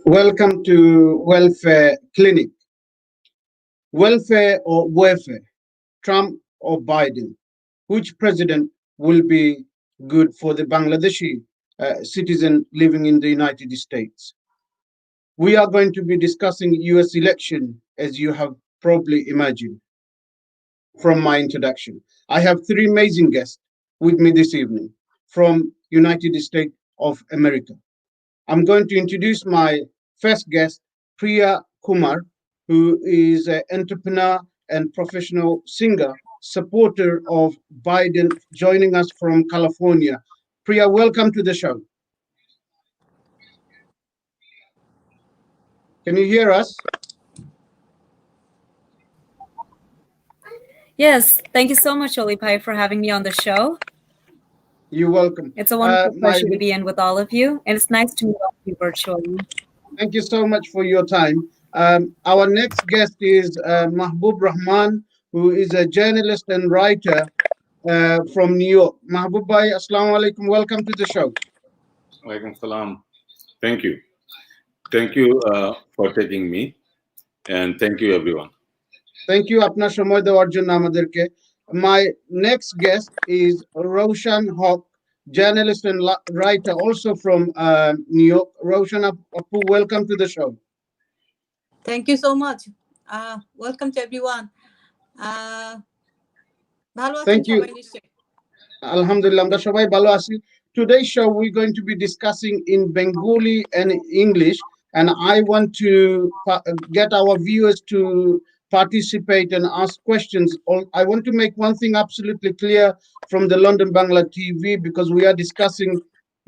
Welcome to Welfare Clinic. Welfare or warfare, Trump or Biden? Which president will be good for the Bangladeshi citizen living in the United States? We are going to be discussing US election, as you have probably imagined from my introduction. I have three amazing guests with me this evening from United States of America. I'm going to introduce my first guest, Priya Kumar, who is an entrepreneur and professional singer, supporter of Biden, joining us from California. Priya, welcome to the show. Can you hear us? Yes, thank you so much, Olipai, for having me on the show. You're welcome. It's a wonderful pleasure to be in with all of you, and it's nice to meet all of you virtually. Thank you so much for your time. Our next guest is Mahbub Rahman, who is a journalist and writer from New York. Mahbub bhai, assalamu alaikum. Welcome to the show. Walaikum salam. Thank you. Thank you for taking me, and thank you everyone. Thank you আপনার সময় দেওয়ার জন্য আমাদেরকে. My next guest is Rowshan Haque, journalist and writer also from New York. Rowshan Apu, welcome to the show. Thank you so much. Welcome to everyone. Thank you. Alhamdulillah, আমরা সবাই ভালো আছি. Today's show we're going to be discussing in Bengali and English, and I want to get our viewers to participate and ask questions. I want to make one thing absolutely clear from the London Bangla TV, because we are discussing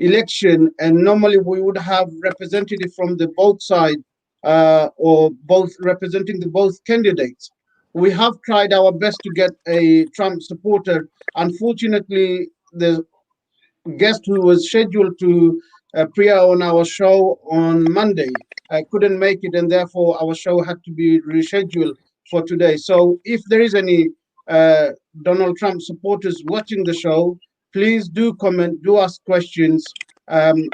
election, and normally we would have representative from the both side or both representing the both candidates. We have tried our best to get a Trump supporter. Unfortunately, the guest who was scheduled to appear on our show on Monday couldn't make it, and therefore our show had to be rescheduled for today. So if there is any Donald Trump supporters watching the show, please do comment, do ask questions,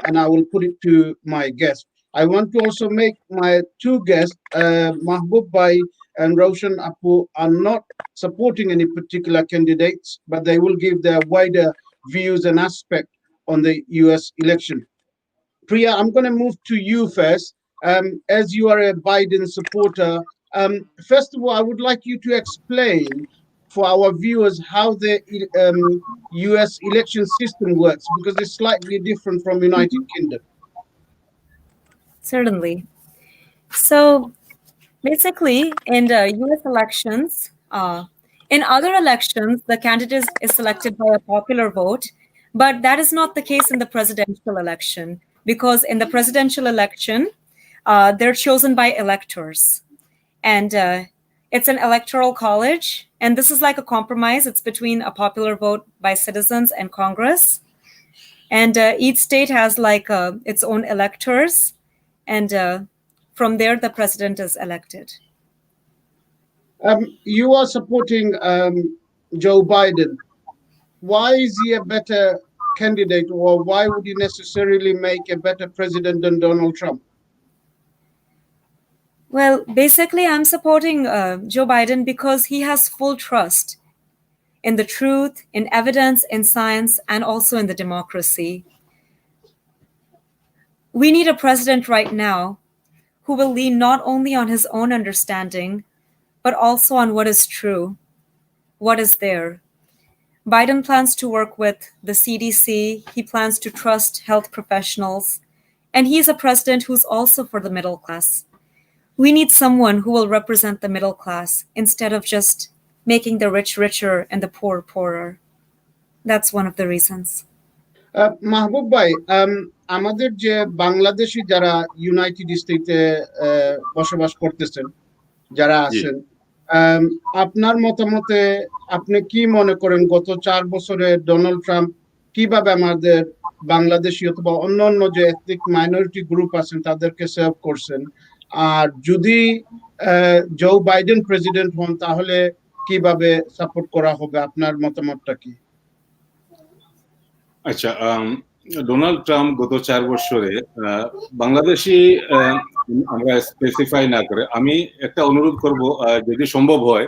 and I will put it to my guest. I want to also make my two guests, Mahbub bhai and Rowshan Apu, are not supporting any particular candidates, but they will give their wider views and aspect on the US election. Priya, I'm going to move to you first. As you are a Biden supporter, first of all, I would like you to explain for our viewers how the US election system works, because it's slightly different from United Kingdom. Certainly. So basically, in the US elections, in other elections, the candidate is selected by a popular vote, but that is not the case in the presidential election, because in the presidential election, they're chosen by electors. And it's an electoral college, and this is like a compromise. It's between a popular vote by citizens and Congress. And each state has like its own electors, and from there, the president is elected. You are supporting Joe Biden. Why is he a better candidate, or why would he necessarily make a better president than Donald Trump? Well, basically, I'm supporting Joe Biden because he has full trust in the truth, in evidence, in science, and also in the democracy. We need a president right now who will lean not only on his own understanding, but also on what is true, what is there. Biden plans to work with the CDC, he plans to trust health professionals, and he's a president who's also for the middle class. We need someone who will represent the middle class instead of just making the rich richer and the poor poorer. That's one of the reasons. Mahbub bhai, আমাদের যে বাংলাদেশি যারা United স্টেটে বসবাস করতেছেন, যারা আছেন, আপনার মতামতে আপনি কি মনে করেন গত 4 বছরে ডোনাল্ড ট্রাম্প কিভাবে আমাদের বাংলাদেশি অথবা অন্যান্য যে এথনিক মাইনরিটি গ্রুপ আছেন তাদেরকে সেভ করছেন, আর যদি জো বাইডেন প্রেসিডেন্ট হন তাহলে কিভাবে সাপোর্ট করা হবে, আপনার মতামতটা কি? আচ্ছা, ডোনাল্ড ট্রাম্প গত 4 বছরে বাংলাদেশি আমরা স্পেসিফাই না করে আমি একটা অনুরোধ করব, যদি সম্ভব হয়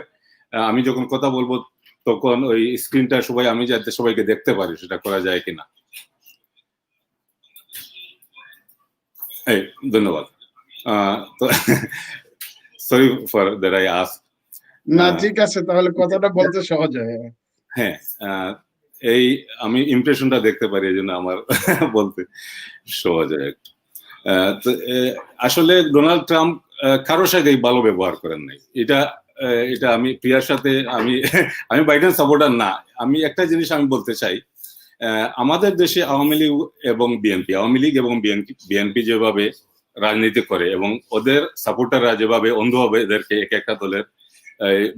আমি যখন কথা বলবো তখন ওই স্ক্রিনটা সবাই আমি যাতে সবাইকে দেখতে পারি সেটা করা যায় কিনা। এই ধন্যবাদ। তো sorry for that I ask. না ঠিক আছে, তাহলে কথাটা বলতে সহজ হয়। হ্যাঁ, এই আমি ইমপ্রেশনটা দেখতে পারি, এই জন্য আমার বলতে সহজ হয় একটু। তো আসলে ডোনাল্ড ট্রাম্প কারোর সাথে ভালো ব্যবহার করেন নাই। এটা আমি প্রিয়ার সাথে আমি বাইডেন সাপোর্টার না। আমি একটা জিনিস আমি বলতে চাই, আমাদের দেশে আওয়ামী লীগ এবং বিএনপি যেভাবে রাজনীতি করে এবং ওদের সাপোর্টাররা যেভাবে অন্ধভাবে এদেরকে এক একটা দলের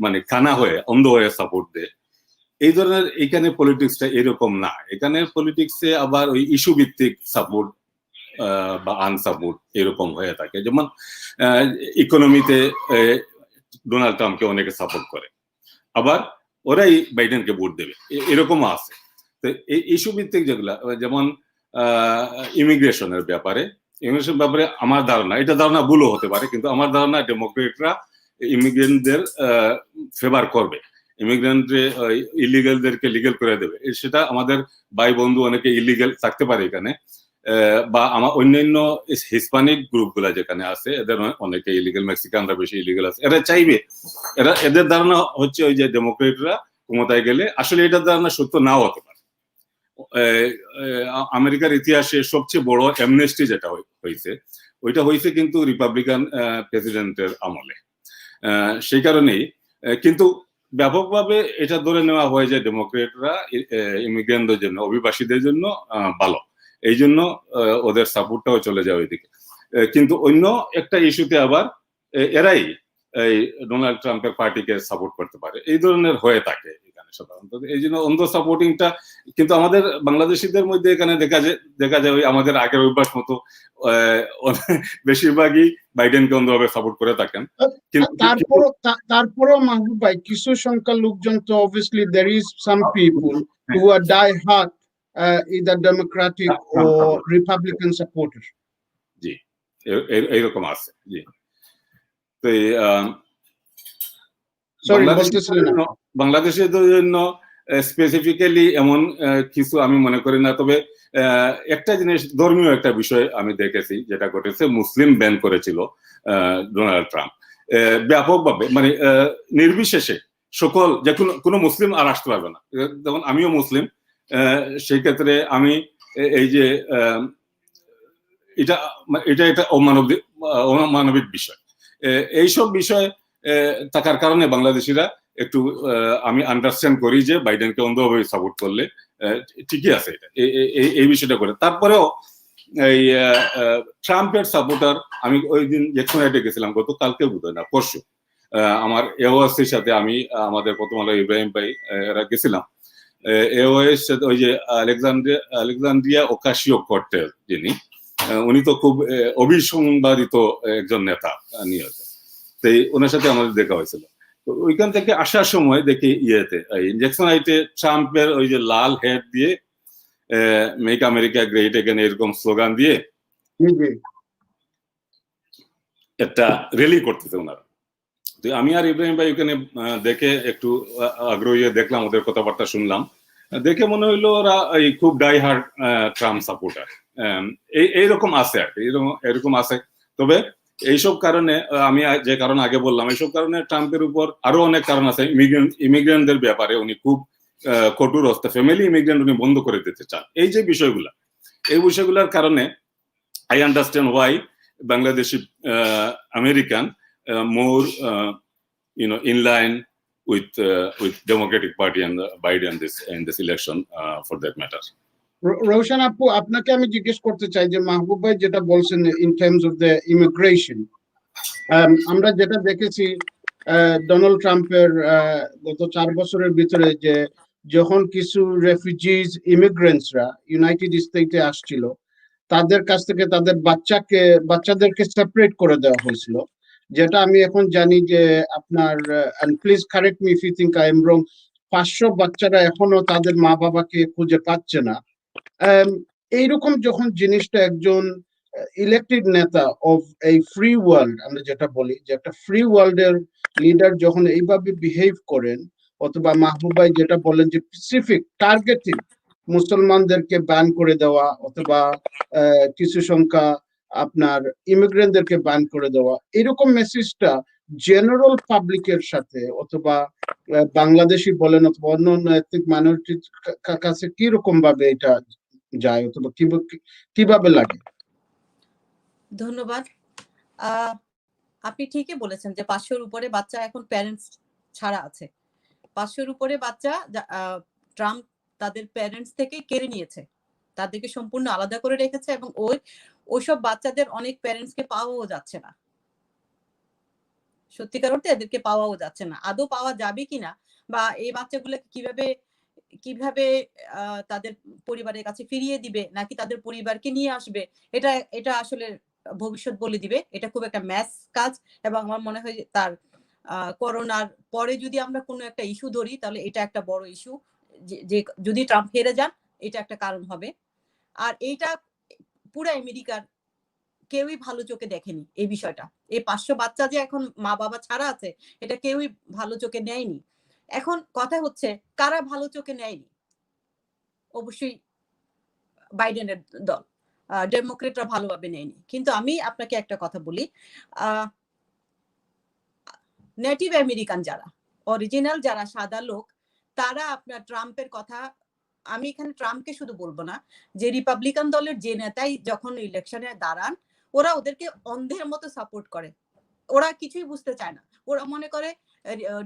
মানে কানা হয়ে অন্ধ হয়ে সাপোর্ট দেয়, এই ধরনের এখানে পলিটিক্সটা এরকম না। এখানে পলিটিক্সে আবার ওই ইস্যু ভিত্তিক সাপোর্ট বা আনসাপোর্ট এরকম হয়ে থাকে। যেমন ইকোনমিতে ডোনাল্ড ট্রাম্পকে অনেকে সাপোর্ট করে, আবার ওরাই বাইডেনকে ভোট দেবে, এরকমও আছে। তো এই ইস্যু ভিত্তিক যেগুলা, যেমন ইমিগ্রেশনের ব্যাপারে আমার ধারণা, এটা ধারণা ভুলও হতে পারে, কিন্তু আমার ধারণা ডেমোক্রেটরা ইমিগ্রেন্টদের ফেভার করবে, ইমিগ্রেন্টে ইলিগালদেরকে লিগেল করে দেবে। সেটা আমাদের ভাই বন্ধু অনেকে ইলিগাল থাকতে পারে এখানে, বা আমার অন্যান্য হিসপানিক গ্রুপগুলা যেখানে আছে এদের অনেকে ইলিগাল, মেক্সিকানরা বেশি ইলিগাল আছে, এরা চাইবে, এদের ধারণা হচ্ছে ওই যে ডেমোক্রেটরা ক্ষমতায় গেলে, আসলে এটার ধারণা সত্য নাও হতে পারে। আমেরিকার ইতিহাসে সবচেয়ে বড় অ্যামনেস্টি যেটা হয়েছে, ওইটা হয়েছে কিন্তু রিপাবলিকান প্রেসিডেন্টের আমলে। সেই কারণেই কিন্তু ব্যাপকভাবে এটা ধরে নেওয়া হয় যে ডেমোক্রেটরা ইমিগ্রেন্টদের জন্য, অভিবাসীদের জন্য ভালো, এই জন্য ওদের সাপোর্টটাও চলে যায় ওইদিকে। কিন্তু অন্য একটা ইস্যুতে আবার এরাই এই ডোনাল্ড ট্রাম্পের পার্টিকে সাপোর্ট করতে পারে, এই ধরনের হয়ে থাকে এখানে সাধারণত। এই জন্য অন্ধ সাপোর্টিংটা কিন্তু আমাদের বাংলাদেশিদের মধ্যে এখানে দেখা যায় ওই আমাদের আগের অভ্যাস মতো বেশিরভাগই বাইডেনকে অন্ধভাবে সাপোর্ট করে থাকেন। তারপরও মাহবুব ভাই, কিছু সংখ্যা লোকজন তো obviously there is some people who are die hard either democratic or republican supporters. জি, এইরকম আছে। জি, তো বাংলাদেশের জন্য স্পেসিফিক্যালি এমন কিছু আমি মনে করি না। তবে একটা জিনিস, ধর্মীয় একটা বিষয় আমি দেখেছি যেটা ঘটেছে, মুসলিম ব্যান করেছিল ডোনাল্ড ট্রাম্প ব্যাপকভাবে, মানে নির্বিশেষে সকল, যে কোনো মুসলিম আর আসতে পারবে না। যেমন আমিও মুসলিম, সেই ক্ষেত্রে আমি এই যে এটা অমানবিক বিষয়, এইসব বিষয় থাকার কারণে বাংলাদেশিরা একটু আমি আন্ডারস্ট্যান্ড করি যে বাইডেনকে অন্ধভাবে সাপোর্ট করলে ঠিকই আছে এটা, এই বিষয়টা করে। তারপরেও এই ট্রাম্পের সাপোর্টার, আমি ওই দিন জেকসনাইটে গেছিলাম, গতকালকে বোধহয় না পরশু, আমার এওয়াসির সাথে আমি, আমাদের প্রথম আলো ইব্রাহিম ভাই এরা গেছিলাম। এওয়াসির সাথে ওই যে আলেকজান্দ্রিয়া ওকাসিও-কর্টেজ যিনি, উনি তো খুব অবিসংবাদিত একজন নেতা নিহত, তাই ওনার সাথে আমাদের দেখা হয়েছিল। তো ওইখান থেকে আসার সময় দেখি জেকসনাইটে ট্রাম্পের ওই যে লাল হেড দিয়ে মেক আমেরিকা গ্রেট এগেন এরকম স্লোগান দিয়ে একটা র্যালি করতেছে ওনারা। তো আমি আর ইব্রাহিম ভাই ওখানে দেখে একটু আগ্রহী দেখলাম, ওদের কথাবার্তা শুনলাম, দেখে মনে হইলো ওরা খুব ডাই হার্ড ট্রাম্প সাপোর্টার। এইরকম আছে আর কি, এরকম আছে। তবে এইসব কারণে আমি যে কারণ আগে বললাম, এইসব কারণে ট্রাম্পের উপর আরো অনেক কারণ আছে। ইমিগ্রেন্টদের ব্যাপারে উনি খুব কঠোর হস্তে, ফ্যামিলি ইমিগ্রেন্ট উনি বন্ধ করে দিতে চান। এই যে বিষয়গুলা, এই বিষয়গুলোর কারণে I understand Y Bangladeshi American more in line with Democratic Party and Biden in this election for that matter. Roshan আপু, আপনাকে আমি জিজ্ঞেস করতে চাই যে মাহবুব ভাই যেটা বলছেন in terms of the immigration, আমরা যেটা দেখেছি ডোনাল্ড ট্রাম্পের গত 4 বছরের ভিতরে, যে যখন কিছু রেফিউজিজ ইমিগ্রেন্টসরা ইউনাইটেড স্টেটে আসছিল, তাদের কাছ থেকে তাদের বাচ্চাদেরকে সেপারেট করে দেওয়া হয়েছিল, যেটা আমি এখন জানি যে আপনার, and please correct me if you think I am wrong, 500 বাচ্চারা এখনো তাদের মা বাবাকে খুঁজে পাচ্ছে না। এইরকম যখন জিনিসটা একজন ইলেক্টেড নেতা অফ এই ফ্রি ওয়ার্ল্ড, আমরা যেটা বলি যে একটা ফ্রি ওয়ার্ল্ডের লিডার যখন এইভাবে বিহেভ করেন, অথবা মাহবুব ভাই যেটা বলেন যে স্পেসিফিক টার্গেটিং মুসলমানদেরকে ব্যান করে দেওয়া, অথবা কিছু সংখ্যা আপনার ইমিগ্রেন্টদেরকে ব্যান করে দেওয়া, এরকম মেসেজটা জেনারেল পাবলিকের সাথে, অথবা বাংলাদেশি বলেন অথবা অন্য অন্য এথনিক মাইনরিটির কাছে কিরকম ভাবে এটা যায়, অথবা কিভাবে লাগে? ধন্যবাদ। আপনি ঠিকই বলেছেন যে 500-র উপরে বাচ্চা এখন প্যারেন্টস ছাড়া আছে। 500-র উপরে বাচ্চা ট্রাম্প তাদের প্যারেন্টস থেকে কেড়ে নিয়েছে, তাদেরকে সম্পূর্ণ আলাদা করে রেখেছে, এবং ওইসব বাচ্চাদের অনেক প্যারেন্টসকে পাওয়াও যাচ্ছে না। সত্যিকার অর্থে এদেরকে পাওয়াও যাচ্ছে না। আদৌ পাওয়া যাবে কিনা, বা এই বাচ্চাগুলোকে কিভাবে তাদের পরিবারের কাছে ফিরিয়ে দিবে, নাকি তাদের পরিবারকে নিয়ে আসবে, এটা আসলে ভবিষ্যৎ বলে দিবে। এটা খুব একটা ম্যাস কাজ, এবং আমার মনে হয় তার করোনার পরে যদি আমরা কোনো একটা ইস্যু ধরি, তাহলে এটা একটা বড় ইস্যু, যে যদি ট্রাম্প হেরে যান, এটা একটা কারণ হবে। আর এইটা পুরো আমেরিকার কেউই ভালো চোখে দেখেনি এই বিষয়টা। এই 500 বাচ্চা যে এখন মা বাবা ছাড়া আছে, এটা কেউই ভালো চোখে নেয়নি। এখন কথা হচ্ছে কারা ভালো চোখে নেয়নি? অবশ্যই বাইডেনের দল, ডেমোক্রেটরা ভালোভাবে নেয়নি। কিন্তু আমি আপনাকে একটা কথা বলি, নেটিভ আমেরিকান যারা, অরিজিনাল যারা সাদা লোক, তারা আপনার ট্রাম্পের কথা, আমি এখানে ট্রাম্পকে শুধু বলবো না, যে রিপাবলিকান দলের যে নেতাই যখন ইলেকশনে দাঁড়ান, ওরা ওদেরকে অন্ধের মতো সাপোর্ট করে। ওরা কিছুই বুঝতে চায় না। ওরা মনে করে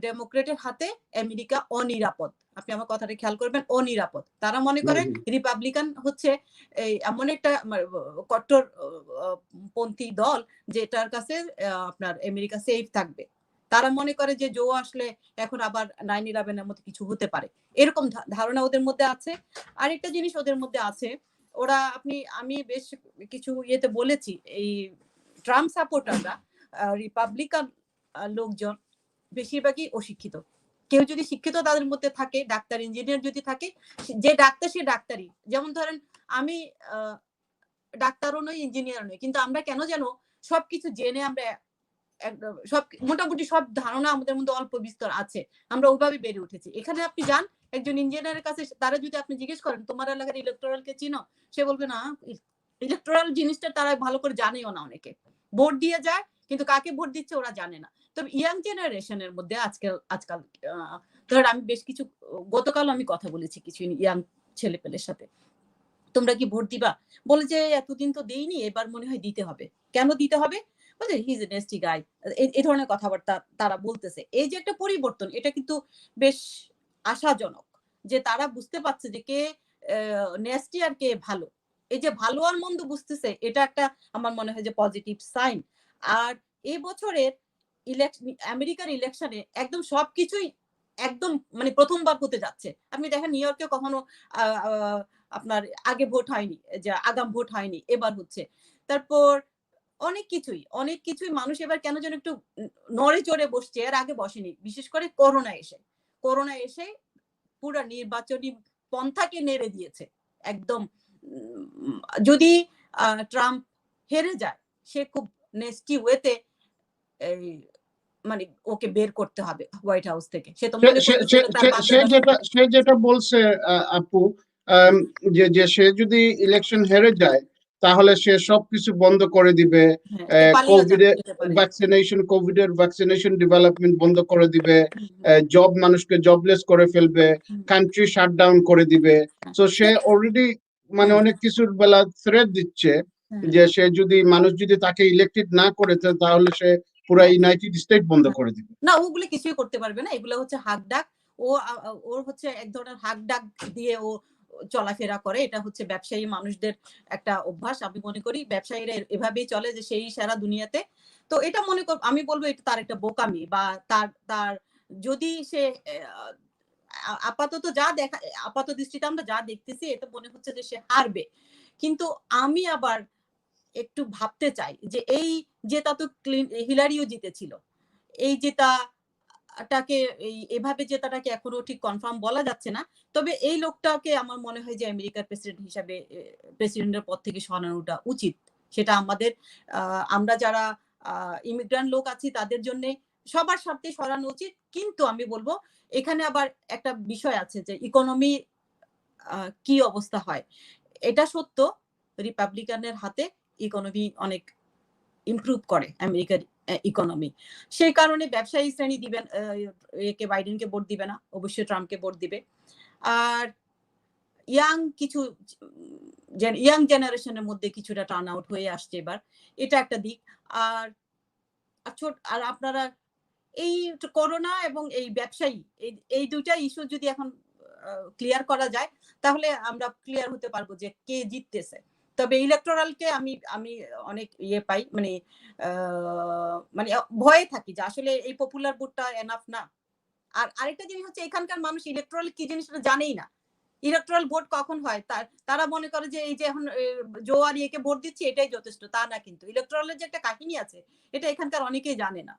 ডেমোক্রেটের হাতে আমেরিকা অনিরাপদ। আপনি আমার কথাটা খেয়াল করবেন, অনিরাপদ। তারা মনে করে রিপাবলিকান হচ্ছে এমন একটা কট্টর পন্থী দল যেটার কাছে আপনার আমেরিকা সেফ থাকবে। তারা মনে করে যে জো আসলে এখন আবার 9/11-এর মতো কিছু হতে পারে, এরকম ধারণা ওদের মধ্যে আছে। আরেকটা জিনিস ওদের মধ্যে আছে, ওরা আমি বেশ কিছু ইয়েতে বলেছি, এই ট্রাম্প সাপোর্টাররা, রিপাবলিকান লোকজন বেশিরভাগই অশিক্ষিত। কেউ যদি শিক্ষিত তাদের মধ্যে থাকে, ডাক্তার ইঞ্জিনিয়ার যদি থাকে, যে ডাক্তার সে ডাক্তারই। যেমন ধরেন আমি ডাক্তারও নই, ইঞ্জিনিয়ারও নই, কিন্তু আমরা কেন যেন সবকিছু জেনে আমরা সব মোটামুটি সব ধারণা আমাদের মধ্যে অল্প বিস্তর আছে, আমরা ওইভাবে বেড়ে উঠেছি। এখানে আপনি যান একজন ইঞ্জিনিয়ারের কাছে, তারা যদি আপনি জিজ্ঞেস করেন তোমার এলাকার ইলেকট্রালকে চিনো, সে বলবে না, ইলেকট্রাল জিনিসটা তারা ভালো করে জানেও না। অনেকে ভোট দিয়ে যায়, কিন্তু কাকে ভোট দিচ্ছে ওরা জানে না। তবে ইয়াং জেনারেশনের মধ্যে আজকাল ধর আমি বেশ কিছু, গতকাল আমি কথা বলেছি কিছু ইয়াং ছেলেপেলের সাথে, তোমরা কি ভোট দিবা? বলে যে এতদিন তো দেইনি, এবার মনে হয় দিতে হবে। কেন দিতে হবে? বলে হি ইজ এ নেস্টি গাই, এই ধরনের কথাবার্তা তারা বলতেছে। এই যে একটা পরিবর্তন, এটা কিন্তু বেশ আশাজনক, যে তারা বুঝতে পারছে যে কে নেস্টি আর কে ভালো। এই যে ভালো আর মন্দ বুঝতেছে, এটা একটা আমার মনে হয় যে পজিটিভ সাইন। আর এই বছরের আমেরিকার ইলেকশনে একদম সবকিছুই একদম মানে প্রথমবার হতে যাচ্ছে। আপনি দেখেন নিউ ইয়র্কে কখনো আপনার আগে ভোট হয়নি, যে আগাম ভোট হয়নি, এবার হচ্ছে। তারপর অনেক কিছুই মানুষ এবার কেন যেন একটু নড়ে চড়ে বসছে, এর আগে বসেনি। বিশেষ করে করোনা এসে পুরো নির্বাচনী পন্থাকে নেড়ে দিয়েছে একদম। যদি ট্রাম্প হেরে যায়, সে খুব নেস্টি ওয়েতে মানে ওকে বের করতে হবে হোয়াইট হাউস থেকে। সে তো মনে সে যেটা বলছে আপু, যে সে যদি ইলেকশন হেরে যায়, তাহলে সে সবকিছু বন্ধ করে দিবে, কোভিডের ভ্যাকসিনেশন ডেভেলপমেন্ট বন্ধ করে দিবে, মানুষকে জবলেস করে ফেলবে, কান্ট্রি শাটডাউন করে দিবে। তো সে অলরেডি মানে অনেক কিছুর বেলা থ্রেট দিচ্ছে, যে সে যদি মানুষ যদি তাকে ইলেক্টেড না করে, তাহলে সে পুরা ইউনাইটেড স্টেট বন্ধ করে দিবে। না, ওগুলো কিছুই করতে পারবে না। এগুলো হচ্ছে হাক ডাক। ওর হচ্ছে এক ধরনের হাক ডাক দিয়ে ও চলাফেরা করে। এটা হচ্ছে ব্যবসায়ী মানুষদের একটা অভ্যাস। আমি মনে করি ব্যবসায়ীরা এভাবেই চলে, যে সেই সারা দুনিয়াতে। তো এটা আমি বলবো এটা তার একটা বোকামি, বা তার যদি সে আপাতত আপাত দৃষ্টিতে আমরা যা দেখতেছি, এটা মনে হচ্ছে যে সে হারবে। কিন্তু আমি আবার একটু ভাবতে চাই যে এই জেতা তো হিলারিও জিতেছিল, এই জেতাটাকে এভাবে জেতাটাকে এখনো ঠিক কনফার্ম বলা যাচ্ছে না। তবে এই লোকটাকে আমার মনে হয় যে আমেরিকার প্রেসিডেন্ট হিসাবে প্রেসিডেন্টের পদ থেকে সরানোটা উচিত। সেটা আমাদের আমরা যারা ইমিগ্রান্ট লোক আছি তাদের জন্য সবার স্বার্থে সরানো উচিত। কিন্তু আমি বলবো এখানে আবার একটা বিষয় আছে যে ইকোনমি কি অবস্থা হয়। এটা সত্য, রিপাবলিকানের হাতে ইকোনমি অনেক ইমপ্রুভ করে আমেরিকার ইকোনমি। সেই কারণে ব্যবসায়ী শ্রেণী দিবেন একে বাইডেনকে ভোট দিবে না, অবশ্যই ট্রাম্পকে ভোট দিবে। আর ইয়াং জেনারেশনের মধ্যে কিছুটা টার্ন আউট হয়ে আসছে এবার, এটা একটা দিক। আর আর আপনারা এই করোনা এবং এই ব্যবসায়ী এই দুইটা ইস্যু যদি এখন ক্লিয়ার করা যায় তাহলে আমরা ক্লিয়ার হতে পারবো যে কে জিততেছে। তবে ইলেকটোরালকে আমি অনেক পাই, মানে ভয়ে থাকি যে আসলে এই পপুলার ভোটটা এনাফ না। আর আরেকটা জিনিস হচ্ছে এখানকার মানুষ ইলেকটোরাল কি জিনিসটা জানেই না। ইলেকটোরাল ভোট কখন হয় তারা মনে করে যে এই যে এখন জো আর ইয়েকে ভোট দিচ্ছি এটাই যথেষ্ট, তা না। কিন্তু ইলেকটোরালের যে একটা কাহিনী আছে এটা এখানকার অনেকেই জানে না।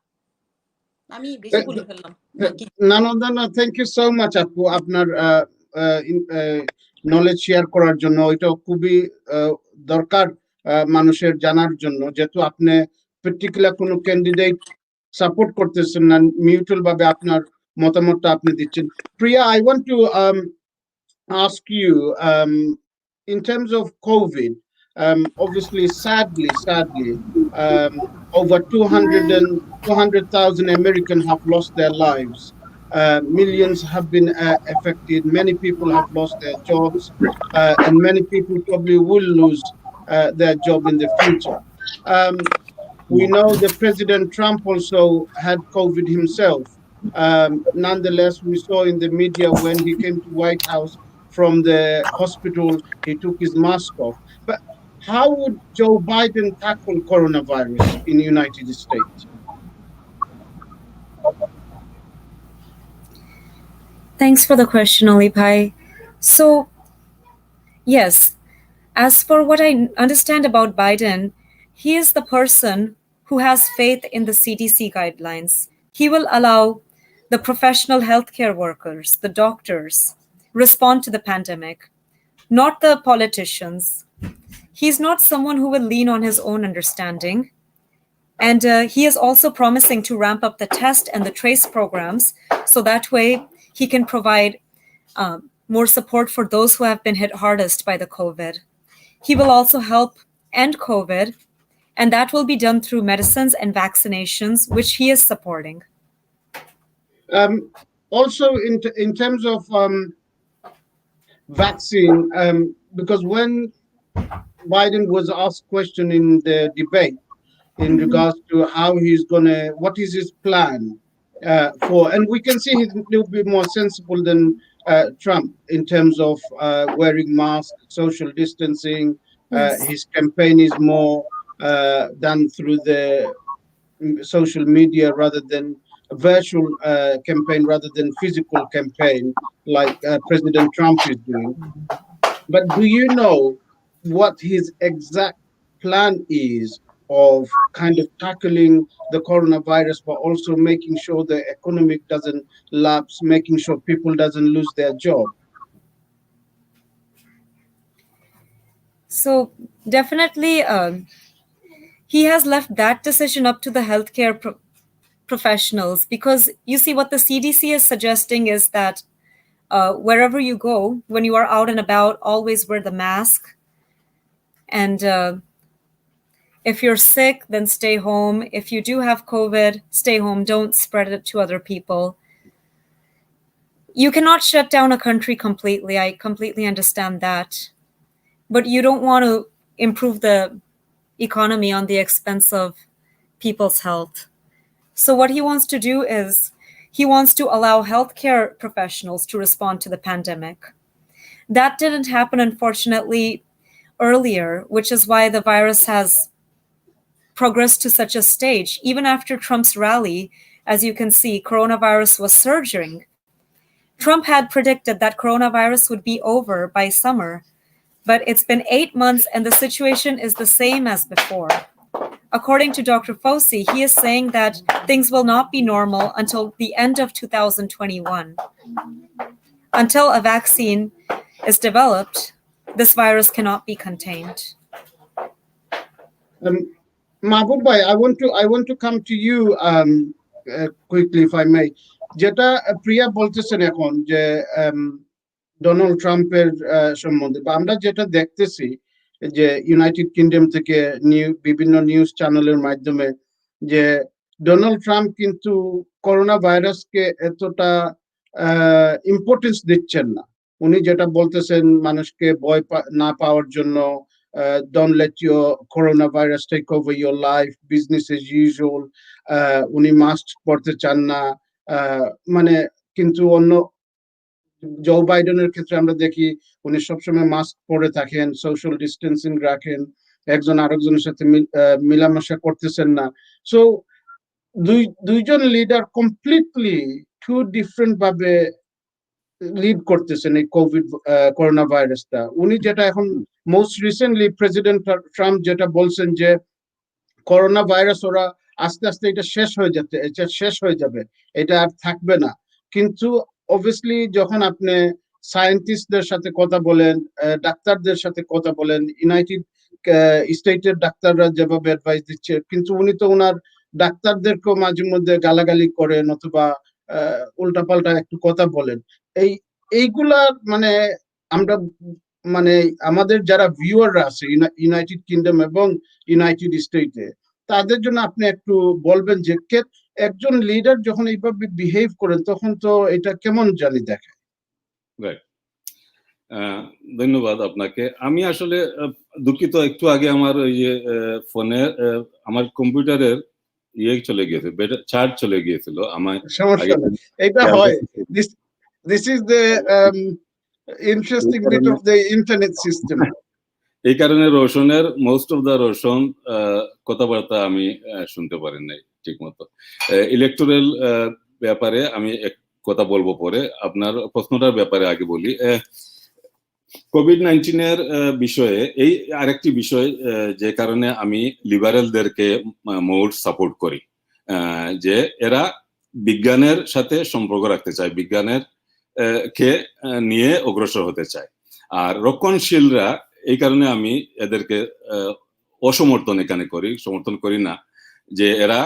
আমি বেশি বলে ফেললাম। না, থ্যাংক ইউ সো মাচ আপু, আপনার নলেজ শেয়ার করার জন্য। ওইটা খুবই দরকার মানুষের জানার জন্য, যেহেতু আপনি পার্টিকুলার কোনো ক্যান্ডিডেট সাপোর্ট করতেছেন না, মিউচুয়াল ভাবে আপনার মতামতটা আপনি দিচ্ছেন। প্রিয়া, I want to ask you, in terms of COVID, obviously, sadly, over 200,000 Americans have lost their lives. Millions have been affected. Many people have lost their jobs, and many people probably will lose their job in the future. We know that President Trump also had COVID himself. Nonetheless, we saw in the media when he came to White House from the hospital, he took his mask off. But how would Joe Biden tackle coronavirus in the United States? Thanks for the question, Olipai. So, yes, as for what I understand about Biden, he is the person who has faith in the CDC guidelines. He will allow the professional healthcare workers, the doctors, respond to the pandemic, not the politicians. He's not someone who will lean on his own understanding. And he is also promising to ramp up the test and the trace programs so that way he can provide more support for those who have been hit hardest by the COVID. He will also help end COVID, and that will be done through medicines and vaccinations, which he is supporting. Also, in terms of vaccine, because when Biden was asked question in the debate in regards to how he's gonna, what is his plan for, and we can see he's a little bit more sensible than Trump in terms of wearing masks, social distancing. Yes. His campaign is more done through the social media rather than a virtual campaign, rather than physical campaign like President Trump is doing. But do you know what his exact plan is of kind of tackling the coronavirus, but also making sure the economic doesn't lapse, making sure people doesn't lose their job? So definitely, he has left that decision up to the healthcare professionals, because you see what the CDC is suggesting is that wherever you go, when you are out and about, always wear the mask. And if you're sick, then stay home. If you do have COVID, stay home. Don't spread it to other people. You cannot shut down a country completely. I completely understand that. But you don't want to improve the economy on the expense of people's health. So what he wants to do is he wants to allow healthcare professionals to respond to the pandemic. That didn't happen, unfortunately, earlier, which is why the virus has progressed to such a stage. Even after Trump's rally, as you can see, coronavirus was surging. Trump had predicted that coronavirus would be over by summer, but it's been 8 months and the situation is the same as before. According to Dr. Fauci, he is saying that things will not be normal until the end of 2021. Until a vaccine is developed, this virus cannot be contained. Mahbub bhai, I want to come to you quickly, if I may. যেটা প্রিয়া বলতেছেন এখন যে Donald ট্রাম্পের সম্বন্ধে, বা আমরা যেটা দেখতেছি যে ইউনাইটেড কিংডম থেকে বিভিন্ন নিউজ চ্যানেলের মাধ্যমে যে ডোনাল্ড ট্রাম্প কিন্তু করোনা ভাইরাসকে এতটা ইম্পর্টেন্স দিচ্ছেন না। উনি যেটা বলতেছেন মানুষকে ভয় না পাওয়ার জন্য, don't let your coronavirus take over your life, business as usual, উনি মাস্ক পরতে চান না। মানে কিন্তু অন্য জো বাইডেনের ক্ষেত্রে আমরা দেখি উনি সবসময় মাস্ক পরে থাকেন, সোশ্যাল ডিস্টেন্সিং রাখেন, একজন আরেকজনের সাথে মিলামেশা করতেছেন না। সো দুইজন লিডার কমপ্লিটলি টু ডিফারেন্ট ভাবে লিড করতেছেন এই কোভিড করোনা ভাইরাসটা। উনি যেটা এখন মোস্ট রিসেন্টলি প্রেসিডেন্ট ট্রাম্প যেটা বলছেন যে করোনা ভাইরাস ওরা আস্তে আস্তে এটা শেষ হয়ে যাবে, এটা আর থাকবে না। কিন্তু অবভিয়াসলি যখন আপনি সায়েন্টিস্টদের সাথে কথা বলেন, ডাক্তারদের সাথে কথা বলেন, ইউনাইটেড স্টেটের ডাক্তাররা যেভাবে অ্যাডভাইস দিচ্ছে, কিন্তু উনি তো ওনার ডাক্তারদেরকেও মাঝে মধ্যে গালাগালি করেন অথবা উল্টাপাল্টা একটু কথা বলেন। এইগুলা মানে আমরা মানে আমাদের যারা ভিউয়াররা আছে ইউনাইটেড কিংডম এবং ইউনাইটেড স্টেটে, তাদের জন্য আপনি একটু বলবেন যে একজন লিডার যখন এইভাবে বিহেভ করেন তখন তো এটা কেমন জানি দেখে। ধন্যবাদ আপনাকে। আমি আসলে দুঃখিত, একটু আগে আমার ওই যে ফোনে আমার কম্পিউটারের চলে গিয়েছে, চার্জ চলে গিয়েছিল আমার। সমস্যা নেই, এটা হয়। This is the interesting bit of the internet system. এই কারণে রোশনের মোস্ট অফ দ্য রোশন কথাবার্তা আমি শুনতে পারি নাই ঠিক মতো। ইলেকটোরাল ব্যাপারে আমি কথা বলবো পরে, আপনার প্রশ্নটার ব্যাপারে আগে বলি। কোভিড-19 এর বিষয়ে এই আরেকটি বিষয় যে কারণে আমি লিবারেলদেরকে মোর সাপোর্ট করি, যে এরা বিজ্ঞানের সাথে সম্পর্ক রাখতে চায়, বিজ্ঞানের কে নিয়ে অগ্রসর হতে চায়। আর রক্ষণশীলরা, এই কারণে আমি এদেরকে সমর্থন করি না, যে এরা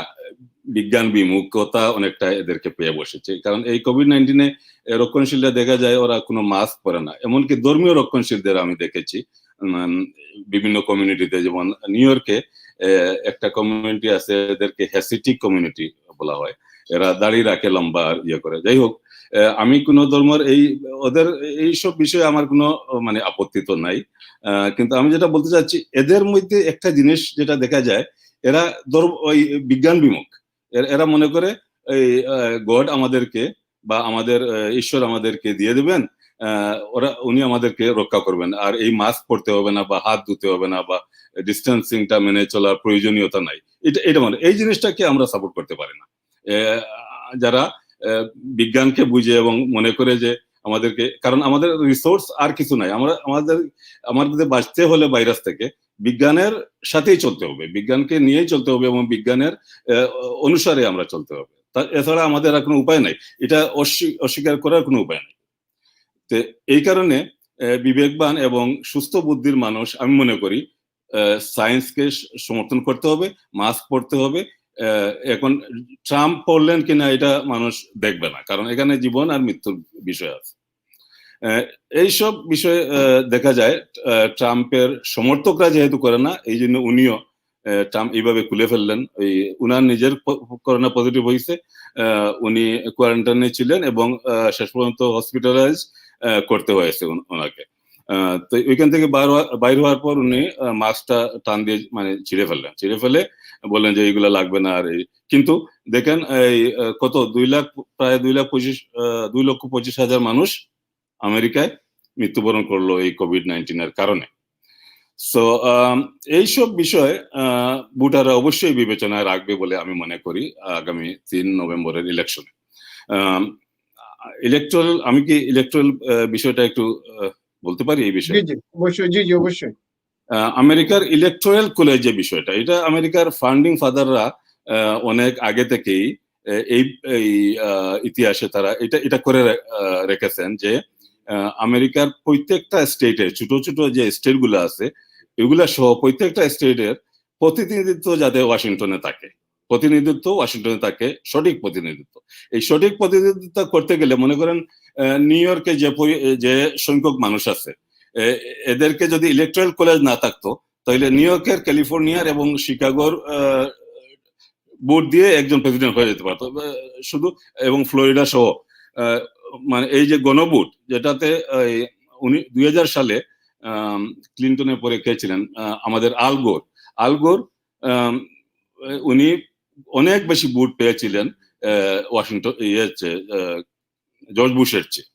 বিজ্ঞান বিমুখতা অনেকটা এদেরকে পেয়ে বসেছে। কারণ এই কোভিড-19 রক্ষণশীলরা দেখা যায় ওরা কোনো মাস্ক পরে না, এমনকি ধর্মীয় রক্ষণশীলদের আমি দেখেছি বিভিন্ন কমিউনিটিতে। যেমন নিউ ইয়র্কে একটা কমিউনিটি আছে, এদেরকে হ্যাসিটিক কমিউনিটি বলা হয়, এরা দাঁড়িয়ে রাখে লম্বা ইয়ে করে। যাই হোক, আমি কোনো ধর্মের ওদের এইসব বিষয়ে আমার কোনো মানে আপত্তি তো নাই, কিন্তু আমি যেটা বলতে চাচ্ছি, এদের মধ্যে একটা জিনিস যেটা দেখা যায়, এরা ওই বিজ্ঞান বিমুখ। এরা মনে করে এই গড আমাদেরকে বা আমাদের ঈশ্বর আমাদেরকে দিয়ে দেবেন, উনি আমাদেরকে রক্ষা করবেন, আর এই মাস্ক পরতে হবে না বা হাত ধুতে হবে না বা ডিস্টেন্সিংটা মেনে চলার প্রয়োজনীয়তা নাই। এটা মানে এই জিনিসটাকে আমরা সাপোর্ট করতে পারি না। যারা বিজ্ঞানকে বুঝে এবং মনে করে যে আমাদেরকে, কারণ আমাদের রিসোর্স আর কিছু নাই, আমাদের বাঁচতে হলে ভাইরাস থেকে বিজ্ঞানের সাথেই চলতে হবে, বিজ্ঞানকে নিয়েই চলতে হবে এবং বিজ্ঞানের অনুসারে আমরা চলতে হবে। এছাড়া আমাদের আর কোনো উপায় নাই, এটা অস্বীকার করার কোনো উপায় নাই। তো এই কারণে বিবেকবান এবং সুস্থ বুদ্ধির মানুষ, আমি মনে করি সায়েন্সকে সমর্থন করতে হবে, মাস্ক পরতে হবে। এখন ট্রাম্প পড়লেন কিনা এটা মানুষ দেখবে না, কারণ এখানে জীবন আর মৃত্যুর বিষয় আছে। এইসব বিষয়ে দেখা যায় ট্রাম্পের সমর্থকরা যেহেতু করে না, এই জন্য উনিও ট্রাম্প এইভাবে খুলে ফেললেন। ওই উনার নিজের করোনা পজিটিভ হয়েছে, উনি কোয়ারেন্টাইনে ছিলেন এবং শেষ পর্যন্ত হসপিটালাইজ করতে হয়েছে ওনাকে। তো ওইখান থেকে বাইর হওয়ার পর উনি মাস্কটা টান দিয়ে মানে ছিঁড়ে ফেলে বললেন যে এইগুলা লাগবে না। আর কিন্তু দেখেন এই কত প্রায় 2,25,000 মানুষ আমেরিকায় মৃত্যুবরণ করলো এই কোভিড-19 এর কারণে। সো এইসব বিষয় ভোটাররা অবশ্যই বিবেচনায় রাখবে বলে আমি মনে করি আগামী 3 নভেম্বরের ইলেকশনে। আমি কি ইলেকট্রাল বিষয়টা একটু বলতে পারি এই বিষয়ে? অবশ্যই। আমেরিকার ইলেকট্রাল কলেজ যে বিষয়টা, এটা আমেরিকার ফাউন্ডিং ফাদাররা অনেক আগে থেকেই এই ইতিহাসে তারা এটা করে রেখেছেন যে আমেরিকার প্রত্যেকটা স্টেটের ছোট ছোট যে স্টেট গুলো আছে, এগুলা সহ প্রত্যেকটা স্টেটের প্রতিনিধিত্ব যাতে ওয়াশিংটনে থাকে, সঠিক প্রতিনিধিত্ব। এই সঠিক প্রতিনিধিত্ব করতে গেলে মনে করেন নিউ ইয়র্কে যে সংখ্যক মানুষ আছে, এদেরকে যদি ইলেকট্রাল কলেজ না থাকতো তাহলে নিউ ইয়র্কের, ক্যালিফোর্নিয়ার এবং শিকাগোর ভোট দিয়ে একজন প্রেসিডেন্ট হয়ে যেতে পারতো শুধু, এবং ফ্লোরিডা সহ। মানে এই যে গণভোট, যেটাতে 2000 সালে ক্লিনটনের পরে কে ছিলেন, আমাদের আলগোর উনি অনেক বেশি ভোট পেয়েছিলেন ওয়াশিংটন জর্জ বুশের চেয়ে।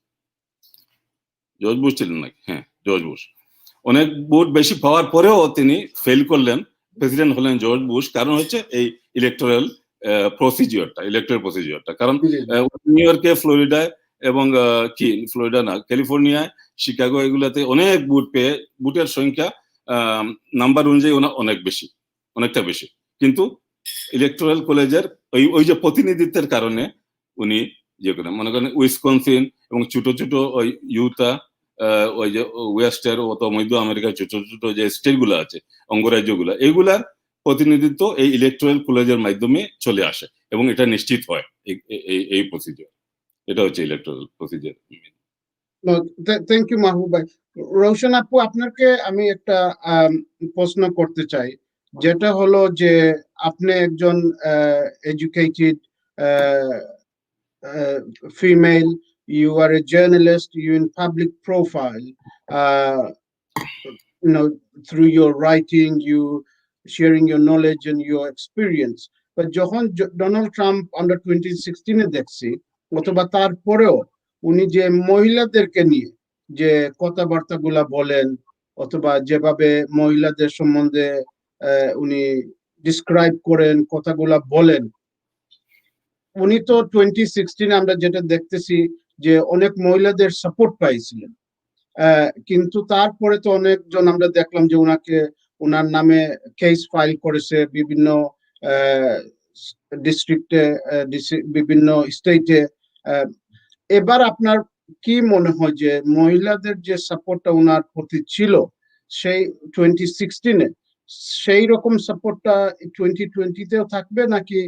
জর্জ বুশ ছিলেন নাকি? হ্যাঁ, জর্জ বুশ। অনেক ভোট বেশি পাওয়ার পরেও তিনি ফেল করলেন, প্রেসিডেন্ট হলেন জর্জ বুশ। কারণ হচ্ছে এই ইলেকটোরাল প্রসিজিওরটা। কারণ নিউ ইয়র্কে, ফ্লোরিডায় এবং ফ্লোরিডা না, ক্যালিফোর্নিয়ায়, শিকাগো, এগুলাতে অনেক ভোট পেয়ে ভোটের সংখ্যা নাম্বার অনুযায়ী অনেকটা বেশি, কিন্তু ইলেকটোরাল কলেজের ওই যে প্রতিনিধিত্বের কারণে উনি যে করেন, মনে করেন উইসকনসিন এবং ছোট ছোট ওই ইউটা, ওই যে ওয়েস্টের মধ্য আমেরিকার ছোট ছোট যে স্টেট গুলো আছে, অঙ্গরাজ্যগুলো, এইগুলার প্রতিনিধিত্ব এই ইলেকটোরাল কলেজের মাধ্যমে চলে আসে এবং এটা নিশ্চিত হয় এই প্রসিজিওর। এটা হচ্ছে ইলেকটোরাল প্রসিজিওর। থ্যাংক ইউ মাহবুব ভাই। রৌশন আপু, আপনাকে আমি একটা প্রশ্ন করতে চাই, যেটা হলো যে আপনি একজন educated female, you are a journalist, you in public profile, through your writing, you sharing your knowledge and your experience. But যখন ডোনাল্ড ট্রাম্প আন্ডার 2016 দেখছি, অথবা তারপরেও উনি যে মহিলাদেরকে নিয়ে যে কথাবার্তাগুলা বলেন, অথবা যেভাবে মহিলাদের সম্বন্ধে উনি ডিসক্রাইব করেন, কথাগুলা বলেন, উনি তো 2016 আমরা যেটা দেখতেছি যে অনেক মহিলাদের সাপোর্ট পাইছিলেন, কিন্তু তারপরে তো অনেকজন আমরা দেখলাম যে ওনার নামে কেস ফাইল করেছে বিভিন্ন ডিস্ট্রিক্টে, বিভিন্ন স্টেটে। এবার আপনার কি মনে হয় যে মহিলাদের যে সাপোর্টটা ওনার প্রতি ছিল সেই 2016-এ, সেই রকম সাপোর্টটা 2020-তেও থাকবে, নাকি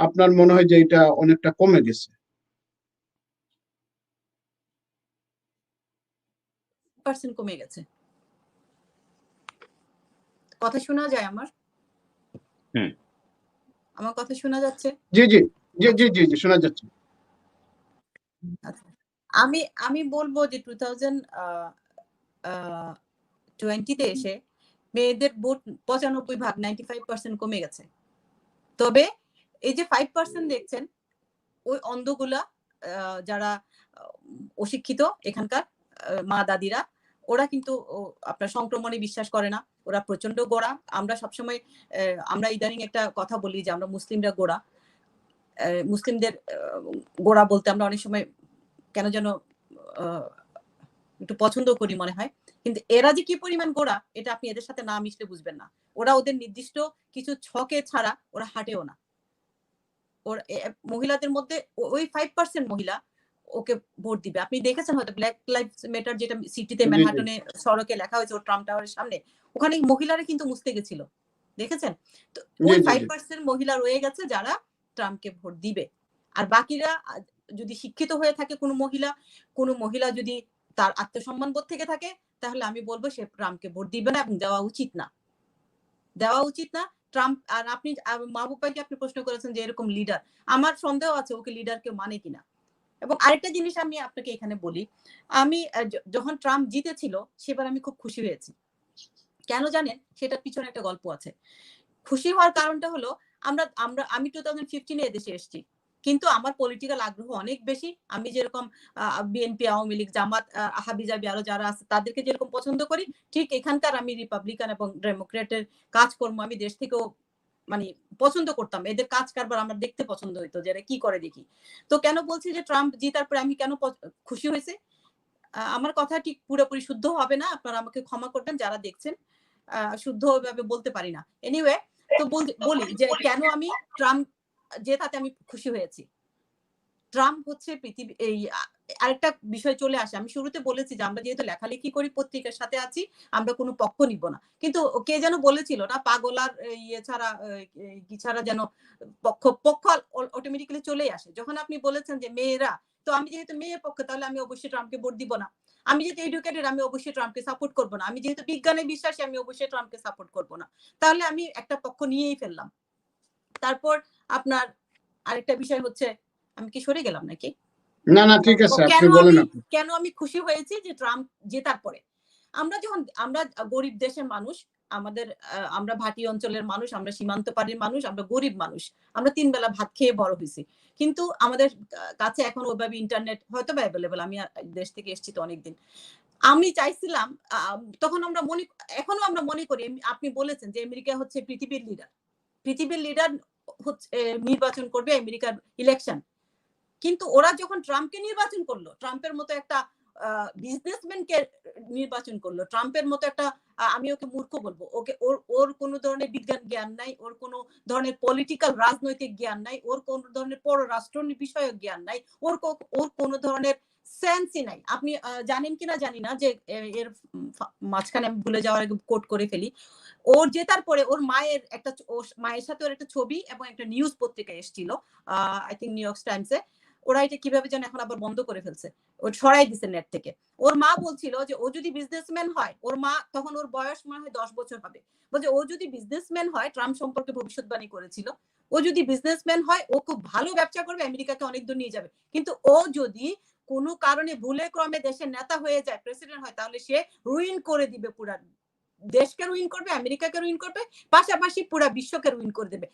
আপনার মনে হয় যে এটা অনেকটা কমে গেছে? কমে গেছে। কথা শোনা যায় আমার? আমার কথা শোনা যাচ্ছে? জি জি জি জি জি জি শোনা যাচ্ছে। আমি বলবো যে 2020-তে এসে মেয়েদের ভোট 95% 95% কমে গেছে। তবে এই যে 5% দেখছেন, ওই অন্ধগুলা যারা অশিক্ষিত এখানকার মা দাদিরা, ওরা কিন্তু আপনার সংক্রমণে বিশ্বাস করে না, ওরা প্রচন্ড গোড়া। আমরা সবসময় আমরা ইদানিং একটা কথা বলি যে আমরা মুসলিমরা গোড়া, মুসলিমদের গোড়া বলতে আমরা অনেক সময় কেন যেন একটু পছন্দ করি মনে হয়, কিন্তু এরা যে কি পরিমাণ গোড়া এটা আপনি এদের সাথে না মিশলে বুঝবেন না। ওরা ওদের নির্দিষ্ট কিছু ছকে ছাড়া ওরা হাঁটেও না। ওর মহিলাদের মধ্যে ওই 5% মহিলা ওকে ভোট দিবে। আপনি দেখেছেন হয়তো ব্ল্যাক লাইভস ম্যাটার, যেটা সিটিতে ম্যানহাটনে সড়কে লেখা হয়েছে ওর ট্রাম্প টাওয়ারের সামনে, ওখানে মহিলারা কিন্তু মুছতে গেছিল, দেখেছেন? তো ওই 5% মহিলা রয়ে গেছে যারা ট্রাম্পকে ভোট দিবে। আর বাকিরা যদি শিক্ষিত হয়ে থাকে কোনো মহিলা যদি তার আত্মসম্মান বোধ থেকে থাকে, তাহলে আমি বলবো সে ট্রাম্পকে ভোট দিবে না এবং দেওয়া উচিত না। ট্রাম্প, আর আপনি মাহবুব ভাইকে আপনি প্রশ্ন করেছেন যে এরকম লিডার, আমার সন্দেহ আছে ওকে লিডার কেউ মানে কিনা। এবং আরেকটা জিনিস আমি আপনাকে এখানে বলি, আমি যখন ট্রাম্প জিতেছিল সেবার আমি খুব খুশি হয়েছি। কেন জানেন? সেটার পিছনে একটা গল্প আছে। খুশি হওয়ার কারণটা হলো আমি 2015-এ এদেশে এসেছি, কিন্তু আমার পলিটিক্যাল আগ্রহ অনেক বেশি। আমি যেরকম বিএনপি, আওয়ামী লীগ, জামাত, হাবিজাবি আরো যারা আছে তাদেরকে যেরকম পছন্দ করি, ঠিক এখানকার আমি রিপাবলিকান এবং ডেমোক্রেটের কাজকর্ম আমি দেশ থেকেও মানে পছন্দ করতাম। এদের কাজ কারবার আমার দেখতে পছন্দ হইতো, যারা কি করে দেখি। তো কেন বলছি যে ট্রাম্প জিতার পরে আমি কেন খুশি হয়েছে, আমার কথা ঠিক পুরোপুরি শুদ্ধ হবে না, আপনারা আমাকে ক্ষমা করবেন যারা দেখছেন, শুদ্ধ ভাবে বলতে পারি না। এনিওয়ে, তো বলি যে কেন আমি ট্রাম্প জেতাতে আমি খুশি হয়েছি। ট্রাম্প হচ্ছে পৃথিবী এই আরেকটা বিষয় চলে আসে। আমি শুরুতে বলেছি যে আমরা যেহেতু লেখালেখি করি, পত্রিকার সাথে আছি, আমরা কোনো পক্ষ নিব না। কিন্তু কে যেন বলেছিল না, পাগল আর ইয়ে ছাড়া কি ছাড়া যেন পক্ষ অটোমেটিক্যালি চলেই আসে। যখন আপনি বলেছেন যে মেয়েরা, তো আমি যেহেতু মেয়ের পক্ষে, তাহলে আমি অবশ্যই ট্রাম্পকে ভোট দিব না। আমি যেহেতু এডুকেটেড, আমি অবশ্যই ট্রাম্পকে সাপোর্ট করব না। আমি যেহেতু বিজ্ঞানে বিশ্বাসী, আমি অবশ্যই ট্রাম্পকে সাপোর্ট করব না। তাহলে আমি একটা পক্ষ নিয়েই ফেললাম। তারপর আপনার আরেকটা বিষয় হচ্ছে, আমি কি সরে গেলাম নাকি? না না, ঠিক আছে, আপনি বলেন। কেন আমি খুশি হয়েছি যে ট্রাম্প জেতার পরে। আমরা গরিব দেশের মানুষ, আমরা ভাটি অঞ্চলের মানুষ, আমরা সীমান্ত পাড়ের মানুষ, আমরা গরিব মানুষ, আমরা 3 বেলা ভাত খেয়ে বড় হয়েছি। কিন্তু আমাদের কাছে এখন ওইভাবে ইন্টারনেট হয়তো বা অ্যাভেলেবল। আমি দেশ থেকে এসেছি তো অনেকদিন। আমি চাইছিলাম, তখন এখনো আমরা মনে করি, আপনি বলেছেন যে আমেরিকা হচ্ছে পৃথিবীর লিডার হচ্ছে, নির্বাচন করবে আমেরিকার ইলেকশন। কিন্তু ওরা যখন ট্রাম্পকে নির্বাচন করলো, ট্রাম্পের মতো একটা বিজনেসম্যানকে নির্বাচন করলো, ট্রাম্পের মতো একটা, আমি ওকে মূর্খ বলবো, ওর কোনো ধরনের বিজ্ঞান জ্ঞান নাই, ওর কোনো ধরনের পলিটিক্যাল রাজনৈতিক জ্ঞান নাই, ওর কোনো ধরনের পররাষ্ট্র বিষয়ক জ্ঞান নাই, ওর কোনো ধরনের সেন্সই নাই। আপনি জানেন কিনা জানি না যে এর মাঝখানে আমি ভুলে যাওয়ার আগে কোট করে ফেলি, ওর জেতার পরে ওর মায়ের সাথে ওর একটা ছবি এবং একটা নিউজ পত্রিকায় এসেছিল, আই থিঙ্ক নিউ ইয়র্ক টাইমসে। ওরা এটা কিভাবে যেন এখন আবার বন্ধ করে ফেলছে, ও সরাই দিছে নেট থেকে। ওর মা বলছিল যে ও যদি বিজনেসম্যান হয়, ওর মা তখন, ওর বয়স মনে হয় 10 বছর হবে, বলছে ও যদি বিজনেসম্যান হয়, ট্রাম্প সম্পর্কে ভবিষ্যৎবাণী করেছিল, ও যদি বিজনেসম্যান হয়, ও খুব ভালো ব্যবসা করবে, আমেরিকাকে অনেক দূর নিয়ে যাবে। কিন্তু ও যদি কোনো কারণে ভুলে ক্রমে দেশের নেতা হয়ে যায়, প্রেসিডেন্ট হয়, তাহলে সে রুইন করে দিবে, পুরা দেশকে রুইন করবে, আমেরিকাকে রুইন করবে, পাশাপাশি পুরা বিশ্বকে রুইন করে দেবে।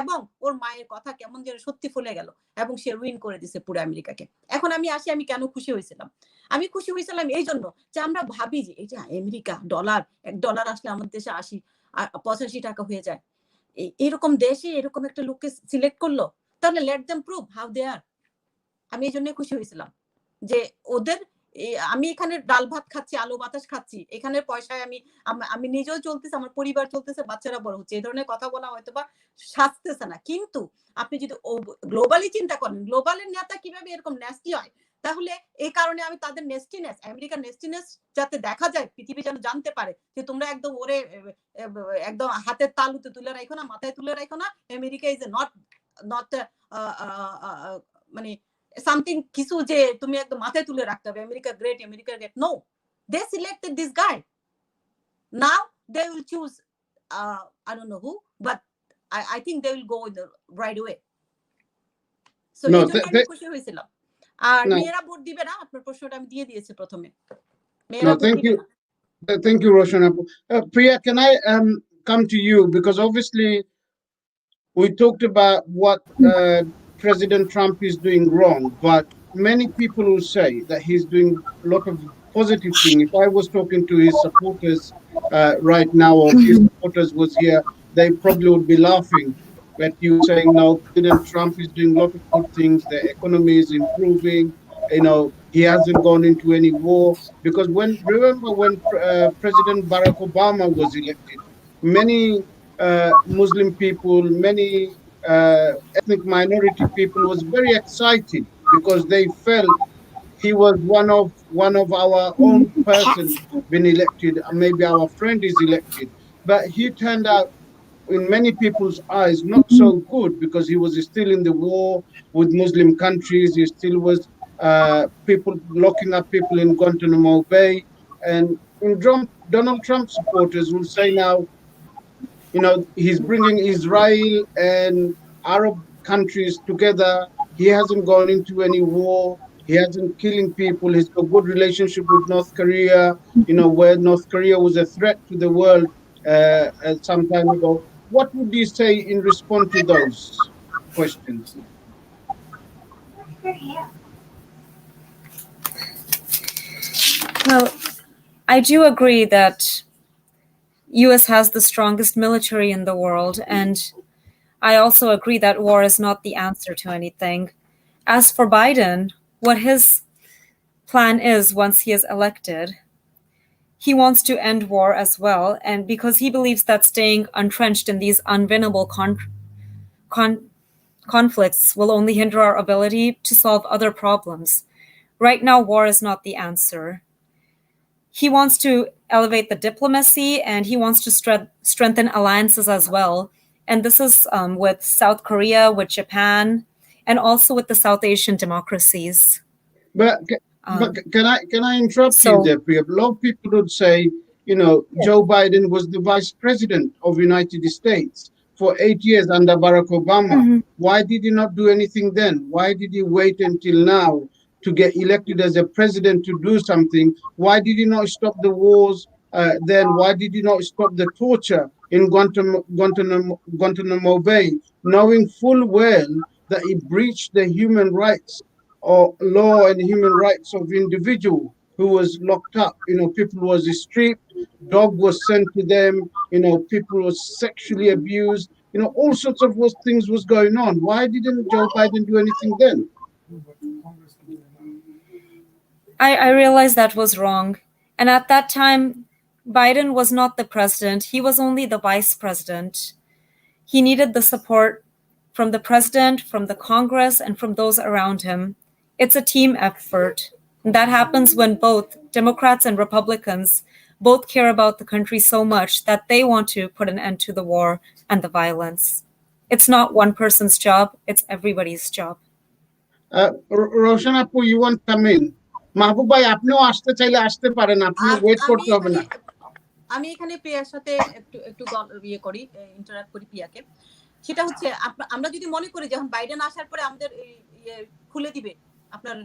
এবং ওর মায়ের কথা কেমন যেন সত্যি ফুলে গেল, এবং সে রুইন করে দিছে পুরো আমেরিকাকে। এখন আমি আসি, আমি কেন খুশি হয়েছিলাম। আমি খুশি হয়েছিলাম এই জন্য যে আমরা ভাবি যে এই যে আমেরিকা, $1 আসলে আমাদের দেশে 85 টাকা হয়ে যায়, এরকম দেশে এরকম একটা লোককে সিলেক্ট করলো, তাহলে let them prove how they are. আমি এই জন্য খুশি হয়েছিলাম যে ওদের, আমি এখানে ডাল ভাত খাচ্ছি, আলু বাতাস খাচ্ছি, এখানে পয়সায় আমি নিজেও চলতেছি, আমার পরিবার চলতেছে, বাচ্চারা বড় হচ্ছে, এই ধরনের কথা বলা হয়তো বা সাজতেছে না। কিন্তু আপনি যদি গ্লোবালি চিন্তা করেন, গ্লোবালের নেতা কিভাবে এরকম নেস্টি হয়, তাহলে এই কারণে আমি তাদের নেস্টিনেস, আমেরিকার নেস্টিনেস যাতে দেখা যায়, পৃথিবী যেন জানতে পারে যে তোমরা একদম ওরে একদম হাতের তালুতে তুলে রাখো না, মাথায় তুলে রাখো না, আমেরিকা ইজ নট মানে সামথিং কিছু যে তুমি একদম মাথায় তুলে রাখতে হবে, America great, no, they selected this guy, now they will choose, I don't know who, but I think they will go in the right way. So এই জন্য আমি খুশি হয়েছিলাম। আর মেয়েরা ভোট দিবে না, আপনার প্রশ্নটা আমি দিয়ে দিয়েছি প্রথমে, মেয়েরা ভোট দিবে না। Thank you, Rowshan. Priya, can I come to you, because obviously we talked about what President Trump is doing wrong, but many people will say that he's doing a lot of positive things. If I was talking to his supporters right now, or if his supporters was here, they probably would be laughing at you saying, no, President Trump is doing a lot of good things. The economy is improving. He hasn't gone into any war. Because remember when President Barack Obama was elected, many Muslim people, many ethnic minority people was very excited because they felt he was one of our own person being elected, and maybe our friend is elected. But he turned out, in many people's eyes, not so good, because he was still in the war with Muslim countries. He still was people locking up people in Guantanamo Bay. And Donald Trump supporters will say now, he's bringing Israel and Arab countries together. He hasn't gone into any war. He hasn't killing people. He's got a good relationship with North Korea, where North Korea was a threat to the world some time ago. What would you say in response to those questions? Well, I do agree that US has the strongest military in the world, and I also agree that war is not the answer to anything. As for Biden, what his plan is once he is elected, he wants to end war as well, and because he believes that staying entrenched in these unwinnable conflicts will only hinder our ability to solve other problems. Right now, war is not the answer. He wants to elevate the diplomacy, and he wants to strengthen alliances as well. And this is with South Korea, with Japan, and also with the South Asian democracies. But can I interrupt you there, Priya? A lot of people would say, Joe Biden was the vice president of the United States for 8 years under Barack Obama. Mm-hmm. Why did he not do anything then? Why did he wait until now to get elected as a president to do something? Why did he not stop the wars then? Why did he not stop the torture in Guantanamo Bay, knowing full well that he breached the human rights or law and human rights of individual who was locked up? People was stripped, dog was sent to them, people was sexually abused, all sorts of things was going on. Why didn't Joe Biden do anything then? I realized that was wrong. And at that time, Biden was not the president. He was only the vice president. He needed the support from the president, from the Congress, and from those around him. It's a team effort. And that happens when both Democrats and Republicans both care about the country so much that they want to put an end to the war and the violence. It's not one person's job, it's everybody's job. Rowshan Apu, you want to come in? Mahbub bhai, আপনিও আসতে চাইলে আসতে পারেন, আপনি wait করতে হবে না। আমি এখানে প্রিয়ার সাথে একটু করি, ইন্টারঅ্যাক্ট করি প্রিয়াকে। সেটা হচ্ছে আমরা যদি মনে করি যখন বাইডেন আসার পরে আমাদের খুলে দিবে, আপনার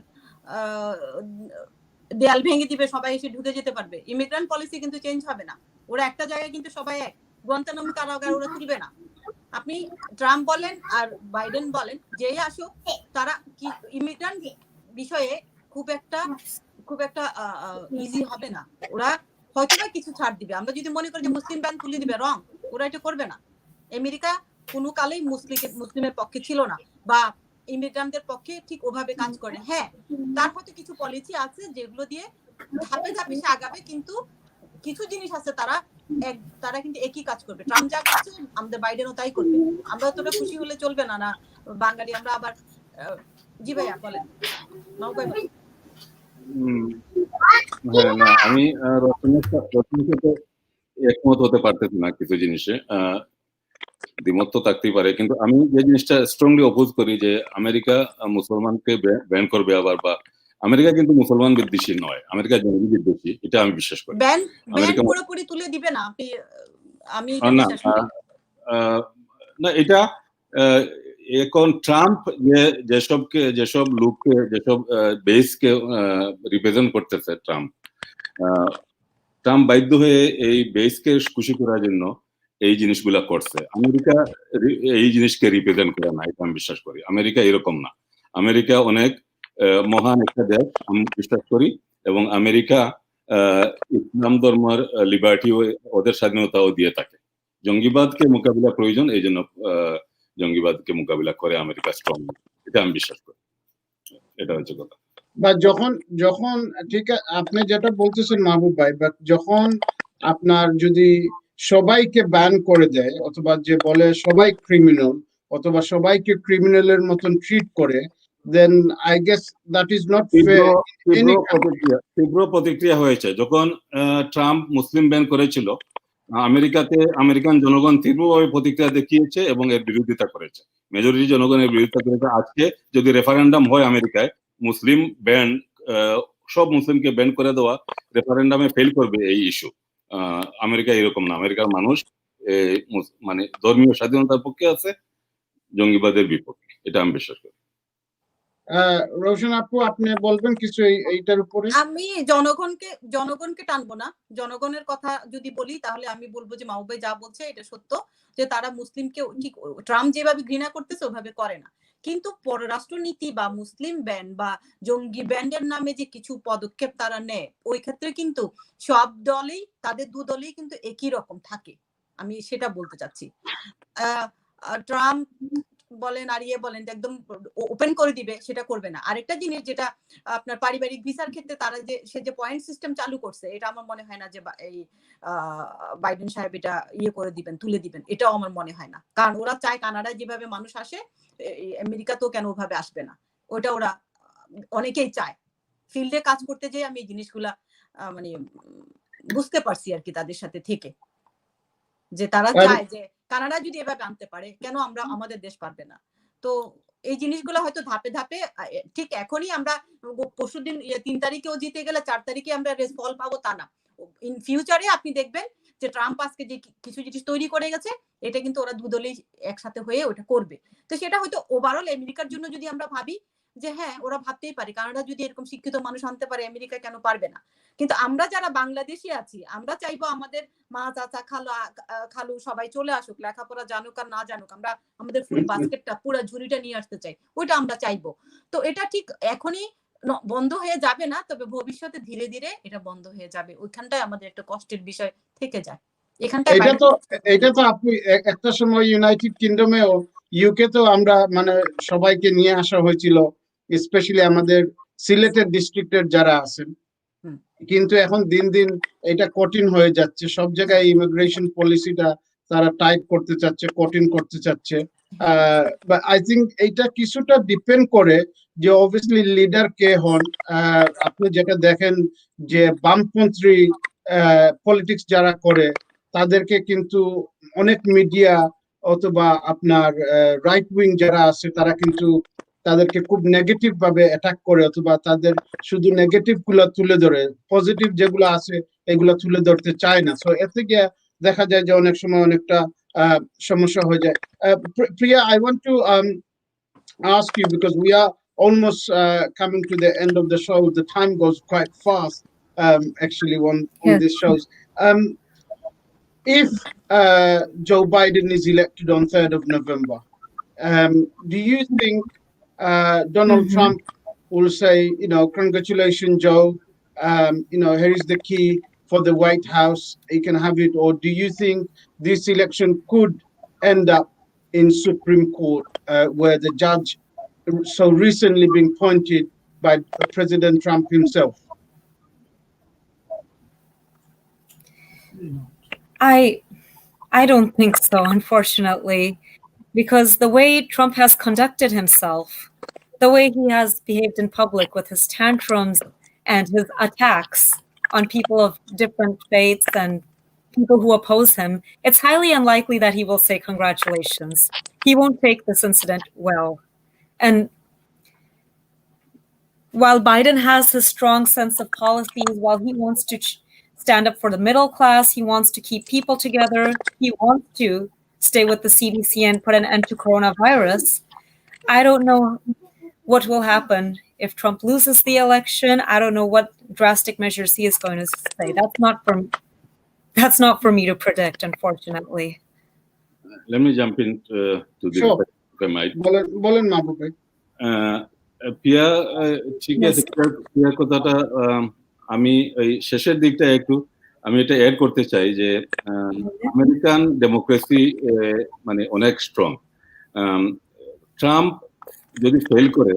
দেয়াল ভেঙে দিবে, সবাই এসে ঢুকে যেতে পারবে, ইমিগ্রেন্ট পলিসি কিন্তু চেঞ্জ হবে না। ওরা একটা জায়গায় কিন্তু সবাই এক, গুয়ান্তানামো কারাগার ওরা তুলবে না। আপনি ট্রাম্প বলেন আর বাইডেন বলেন, যেই আসুক তারা কি ইমিগ্রেন্ট বিষয়ে খুব একটা ইজি হবে না। ওরা হয়তো বা কিছু ছাড় দিবে। আমরা যদি মনে করি যে মুসলিম ব্যান তুলে দিবে, রং, ওরা এটা করবে না। আমেরিকা কোনো কালেই মুসলিমের পক্ষে ছিল না, বা ইমিগ্রান্টদের পক্ষে ঠিক ওভাবে কাজ করে। হ্যাঁ, তার হয়তো কিছু পলিসি আছে যেগুলো দিয়ে ধাপে ধাপে সে আগাবে, কিন্তু কিছু জিনিস আছে তারা কিন্তু একই কাজ করবে। ট্রাম্প যা করছে আমাদের বাইডেনও তাই করবে। আমরা তোরা খুশি হলে চলবে না। না বাঙালি আমরা আবার জি ভাইয়া বলেন। হ্যাঁ, না আমি রচনার সাথে একমত হতে পারতেছি না কিছু জিনিসে, দ্বিমত তো থাকতেই পারে, কিন্তু আমি যে জিনিসটা স্ট্রংলি অপোজ করি যে আমেরিকা মুসলমানকে ব্যান করবে আবার, বা আমেরিকা কিন্তু মুসলমান বিদ্বেষী নয়, আমেরিকা জঙ্গি বিদ্বেষী, এটা আমি বিশ্বাস করি। আমেরিকা পুরোপুরি তুলে দিবে না, আমি না এটা এখন ট্রাম্প যেসব লোককে, যেসব বেসকে রিপ্রেজেন্ট করতেছে, ট্রাম্প বাধ্য হয়ে এই বেসকে খুশি করার জন্য এই জিনিসগুলা করছে। আমেরিকা এই জিনিসকে রিপ্রেজেন্ট করে না, এটা আমি বিশ্বাস করি। আমেরিকা এরকম না, আমেরিকা অনেক মহান একটা দেশ আমি বিশ্বাস করি, এবং আমেরিকা ইসলাম ধর্মের লিবার্টি, ওদের স্বাধীনতাও দিয়ে থাকে। জঙ্গিবাদকে মোকাবিলা প্রয়োজন, এই জন্য জঙ্গিবাদকে মোকাবিলা করে আমেরিকা স্ট্রং, এটা আমি বিশ্বাস করি। এটা হচ্ছে কথা। বা যখন ঠিক আপনি যেটা বলতেছেন মাহবুব ভাই, বা যখন আপনার যদি সবাইকে ব্যান করে দেয়, অথবা যে বলে সবাই ক্রিমিনাল, অথবা সবাইকে ক্রিমিনালের মতন ট্রিট করে, then I guess that is not fair. তীব্র প্রতিক্রিয়া হয়েছে যখন ট্রাম্প মুসলিম ব্যান করেছিল। আমেরিকান জনগণ তীব্রভাবে প্রতিক্রিয়া দেখিয়েছে এবং এর বিরোধিতা করেছে। মেজরিটি জনগণের বিরোধিতা করেছে। আজকে যদি রেফারেন্ডাম হয় আমেরিকায়, মুসলিম ব্যান, সব মুসলিমকে ব্যান করে দেওয়া রেফারেন্ডামে ফেল করবে এই ইস্যু। আমেরিকা এরকম না, আমেরিকার মানুষ মানে ধর্মীয় স্বাধীনতার পক্ষে আছে, জঙ্গিবাদের বিপক্ষে, এটা আমি বিশ্বাস করি। রওশন আপু, আপনি বলবেন কিছু এইটার উপরে? আমি জনগণকে টানবো না। জনগণের কথা যদি বলি তাহলে আমি বলবো যে মাহবুব ভাই যা বলছে এটা সত্য, যে তারা মুসলিমকে ঠিক ট্রাম্প যেভাবে ঘৃণা করতেছে ওভাবে করে না। কিন্তু পররাষ্ট্রনীতি বা মুসলিম ব্যান বা জঙ্গি ব্যান্ডের নামে যে কিছু পদক্ষেপ তারা নেয়, ওই ক্ষেত্রে কিন্তু সব দলেই, তাদের দু দলেই কিন্তু একই রকম থাকে। আমি সেটা বলতে চাচ্ছি। ট্রাম্প বলেন আর বলেন একদম ওপেন করে দিবে, সেটা করবে না। আরেকটা জিনিস যেটা আপনার পারিবারিক ভিসার ক্ষেত্রে তারা যে পয়েন্ট সিস্টেম চালু করছে, এটা আমার মনে হয় না যে এই বাইডেন সাহেব এটা করে দিবেন, তুলে দিবেন, এটাও আমার মনে হয় না। কারণ ওরা চায় কানাডায় যেভাবে মানুষ আসে আমেরিকাতেও কেন ওভাবে আসবে না, ওটা ওরা অনেকেই চায়। ফিল্ডে কাজ করতে যেয়ে আমি এই জিনিসগুলা মানে বুঝতে পারছি আর কি তাদের সাথে থেকে, যে তারা চায় যে কানাডা যদি এভাবে আনতে পারে কেন আমরা আমাদের দেশ পারবে না। তো এই জিনিসগুলো হয়তো ধাপে ধাপে, ঠিক এখনই আমরা পরশুদিন 3 তারিখেও জিতে গেলে 4 তারিখে আমরা ফল পাবো তা না। ইন ফিউচারে আপনি দেখবেন যে ট্রাম্প আজকে যে কিছু জিনিস তৈরি করে গেছে, এটা কিন্তু ওরা দুদলেই একসাথে হয়ে ওটা করবে। তো সেটা হয়তো ওভারঅল আমেরিকার জন্য যদি আমরা ভাবি যে হ্যাঁ ওরা ভাবতেই পারে, কানাডা যদি এরকম শিক্ষিত মানুষ আনতে পারে আমেরিকা কেন পারবে না। কিন্তু আমরা যারা বাংলাদেশি আছি, আমরা চাইবো আমাদের মা চাচা খালু সবাই চলে আসুক, লেখাপড়া জানুক আর না জানুক, আমরা আমাদের ফুল বাস্কেটটা পুরো ঝুড়িটা নিয়ে আসতে চাই, ওইটা আমরা চাইবো। তো এটা ঠিক এখনই বন্ধ হয়ে যাবে না, তবে ভবিষ্যতে ধীরে ধীরে এটা বন্ধ হয়ে যাবে। ওইখানটায় আমাদের একটা কষ্টের বিষয় থেকে যায়। এটা তো আপনি একটা সময় ইউনাইটেড কিংডমেও ইউকে তো আমরা মানে সবাইকে নিয়ে আসা হয়েছিল, স্পেশালি আমাদের সিলেটের ডিস্ট্রিক্টের যারা আছেন। কিন্তু এখন দিন দিন এটা কঠিন হয়ে যাচ্ছে, সব জায়গায় ইমিগ্রেশন পলিসিটা তারা টাইট করতে চাচ্ছে, কঠিন করতে চাচ্ছে। আই থিঙ্ক এইটা কিছুটা ডিপেন্ড করে যে অবভিয়াসলি লিডার কে হন। আপনি যেটা দেখেন যে বামপন্থী পলিটিক্স যারা করে তাদেরকে কিন্তু অনেক মিডিয়া অথবা আপনার রাইট উইং যারা আছে তারা কিন্তু তাদেরকে খুব নেগেটিভ ভাবে অ্যাটাক করে, অথবা তাদের শুধু নেগেটিভ গুলা তুলে ধরে, পজিটিভ যেগুলো আছে এগুলা তুলে ধরতে চায় না। সো এতে গিয়ে দেখা যায় যে অনেক সময় অনেকটা সমস্যা হয়ে যায়। Priya, I want to ask you, because we are almost coming to the end of the show. The time goes quite fast, actually, on these shows. If Joe Biden is elected on 3rd of November, do you think Donald Trump will say, congratulations, Joe, here is the key for the White House, you can have it? Or do you think this election could end up in Supreme Court, where the judge so recently being appointed by President Trump himself? I don't think so, unfortunately, because the way Trump has conducted himself, the way he has behaved in public with his tantrums and his attacks on people of different faiths and people who oppose him, it's highly unlikely that he will say congratulations. He won't take this incident well. And while Biden has his strong sense of policies, while he wants to stand up for the middle class, he wants to keep people together, he wants to stay with the CDC and put an end to coronavirus, I don't know what will happen if Trump loses the election. I don't know what drastic measures he is going to say. That's not for me to predict, unfortunately. Let me jump in to this. Sure. If I might. বলেন মাহবুব ভাই। প্রিয়া ঠিক আছে, প্রিয়ার কথাটা আমি এই শেষের দিকটা একটু আমি এটা অ্যাড করতে চাই যে আমেরিকান ডেমোক্রেসি মানে অনেক স্ট্রং। ট্রাম্প যদি ফেল করে,